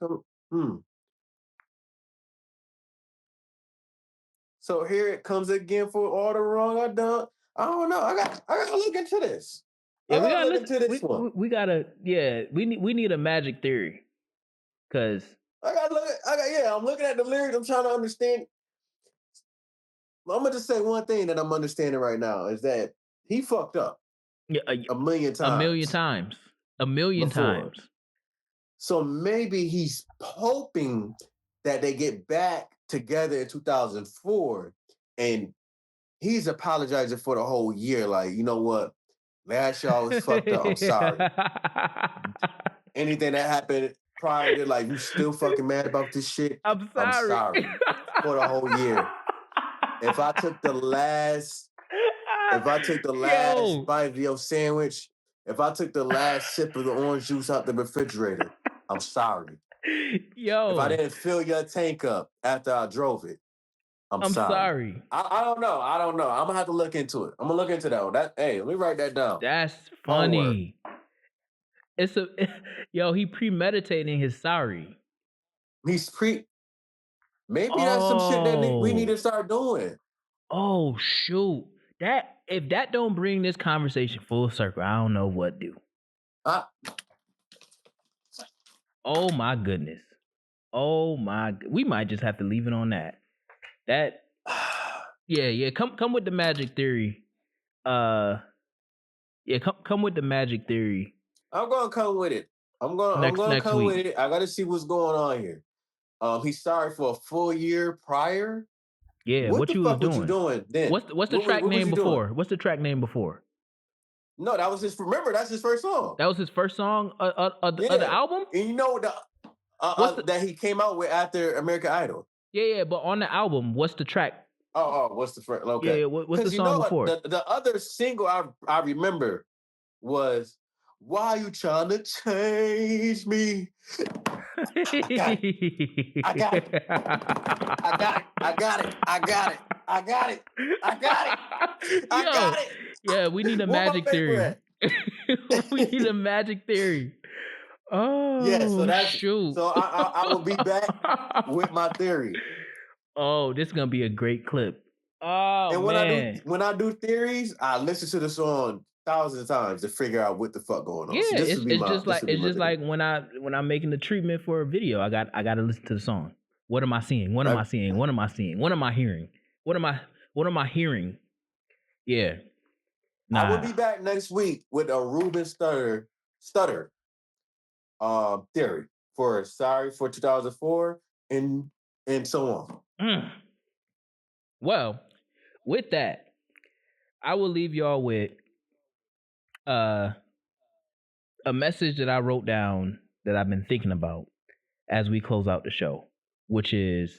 [SPEAKER 1] So here it comes again for all the wrong I done. I don't know. I gotta look into this.
[SPEAKER 2] Yeah,
[SPEAKER 1] I
[SPEAKER 2] we
[SPEAKER 1] gotta
[SPEAKER 2] gotta
[SPEAKER 1] look
[SPEAKER 2] listen.
[SPEAKER 1] into this one.
[SPEAKER 2] We gotta. Yeah, we need a magic theory, because
[SPEAKER 1] I'm looking at the lyrics. I'm trying to understand. I'm gonna just say one thing that I'm understanding right now is that he fucked up
[SPEAKER 2] yeah,
[SPEAKER 1] a million
[SPEAKER 2] a million
[SPEAKER 1] times
[SPEAKER 2] times, a million
[SPEAKER 1] before.
[SPEAKER 2] times.
[SPEAKER 1] So maybe he's hoping that they get back together in 2004 and he's apologizing for the whole year. Like, you know what? Last year I was fucked up. I'm sorry. Anything that happened prior to, like, you still fucking mad about this shit?
[SPEAKER 2] I'm
[SPEAKER 1] I'm
[SPEAKER 2] sorry.
[SPEAKER 1] sorry for the whole year. If I took the last
[SPEAKER 2] Yo,
[SPEAKER 1] bite of your sandwich, if I took the last sip of the orange juice out the refrigerator, I'm sorry. If I
[SPEAKER 2] yo,
[SPEAKER 1] didn't fill your tank up after I drove it, I'm
[SPEAKER 2] I'm
[SPEAKER 1] sorry.
[SPEAKER 2] sorry.
[SPEAKER 1] I don't know. I'm gonna have to look into it. I'm gonna look into that one. Hey, let me write that down.
[SPEAKER 2] That's
[SPEAKER 1] Homework.
[SPEAKER 2] funny. It's a yo. He premeditating his sorry.
[SPEAKER 1] Maybe that's some shit that we need to
[SPEAKER 2] Oh,
[SPEAKER 1] start doing.
[SPEAKER 2] oh shoot. That if that don't bring this conversation full circle, I don't know what do.
[SPEAKER 1] I,
[SPEAKER 2] Oh my goodness. Oh my. We might just have to leave it on that. That yeah. Come with the magic theory. Yeah. Come with the magic theory
[SPEAKER 1] I'm gonna come with it. I'm gonna
[SPEAKER 2] next
[SPEAKER 1] come
[SPEAKER 2] week.
[SPEAKER 1] with it. I gotta see what's going on here. He's sorry for a full year prior.
[SPEAKER 2] Yeah.
[SPEAKER 1] What
[SPEAKER 2] What
[SPEAKER 1] the
[SPEAKER 2] you was
[SPEAKER 1] fuck was you
[SPEAKER 2] doing?
[SPEAKER 1] doing then?
[SPEAKER 2] What's the track
[SPEAKER 1] What was
[SPEAKER 2] name
[SPEAKER 1] you doing?
[SPEAKER 2] before? What's the track name before?
[SPEAKER 1] No, that was his. Remember, that's his first song.
[SPEAKER 2] That was his first song of the
[SPEAKER 1] Yeah,
[SPEAKER 2] album.
[SPEAKER 1] and you know
[SPEAKER 2] What's the
[SPEAKER 1] that he came out with after American Idol.
[SPEAKER 2] yeah? But on the album, what's the track?
[SPEAKER 1] What's the first? Okay,
[SPEAKER 2] Yeah. What's the
[SPEAKER 1] because you
[SPEAKER 2] song
[SPEAKER 1] know what,
[SPEAKER 2] before?
[SPEAKER 1] the other single I remember was "Why You Trying to Change Me." I got it. I got it. I got it. I got it. I got it. I got it. I got it. I
[SPEAKER 2] Yo,
[SPEAKER 1] got it.
[SPEAKER 2] yeah, we need a
[SPEAKER 1] Where my
[SPEAKER 2] magic
[SPEAKER 1] paper
[SPEAKER 2] theory.
[SPEAKER 1] at?
[SPEAKER 2] We need a magic theory.
[SPEAKER 1] Yeah, so
[SPEAKER 2] Oh
[SPEAKER 1] that's
[SPEAKER 2] shoot.
[SPEAKER 1] so I will be back with my theory.
[SPEAKER 2] Oh, this is gonna be a great clip. Oh
[SPEAKER 1] And
[SPEAKER 2] man.
[SPEAKER 1] when I do theories, I listen to the song thousands of times to figure out what the fuck going on. So
[SPEAKER 2] Yeah,
[SPEAKER 1] this would be my
[SPEAKER 2] it's just like when I'm making the treatment for a video, I gotta listen to the song. What am I seeing? What am
[SPEAKER 1] right.
[SPEAKER 2] I seeing? What am I seeing? What am I hearing? What am I hearing? Yeah.
[SPEAKER 1] I will
[SPEAKER 2] Nah.
[SPEAKER 1] be back next week with a Ruben stutter theory for sorry for 2004 and so on.
[SPEAKER 2] Well, with that, I will leave y'all with uh a message that I wrote down that I've been thinking about as we close out the show, which is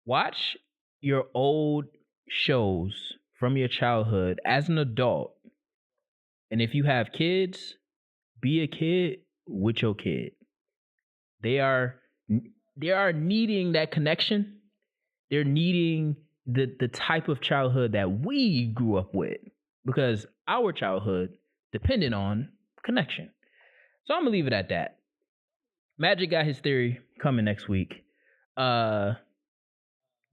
[SPEAKER 2] watch your old shows from your childhood as an adult. And if you have kids, be a kid with your kid. They are needing that connection. They're needing the type of childhood that we grew up with, because our childhood depended on connection. So I'm gonna leave it at that. Magic got his theory. coming next week. Y'all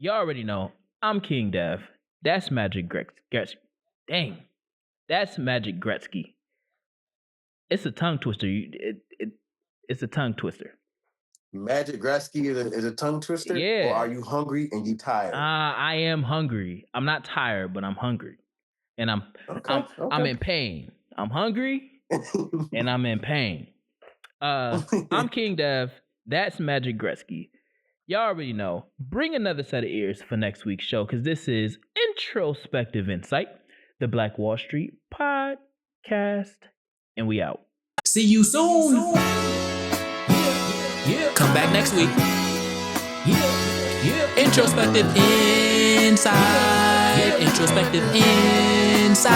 [SPEAKER 2] already know I'm King Dev. That's Magic Gretzky. Dang, that's Magic Gretzky. It's a tongue twister. It's a tongue twister.
[SPEAKER 1] Magic Gretzky is a tongue twister?
[SPEAKER 2] Yeah.
[SPEAKER 1] Or are you hungry and you tired?
[SPEAKER 2] I am hungry. I'm not tired, but I'm hungry. And I'm in pain. I'm hungry and I'm in pain. I'm King Dev. That's Magic Gretzky. Y'all already know. Bring another set of ears for next week's show, because this is Introspective Insight, the Black Wall Street podcast, and we out.
[SPEAKER 4] See you soon. Come back next week. Introspective Insight. Introspective Insight.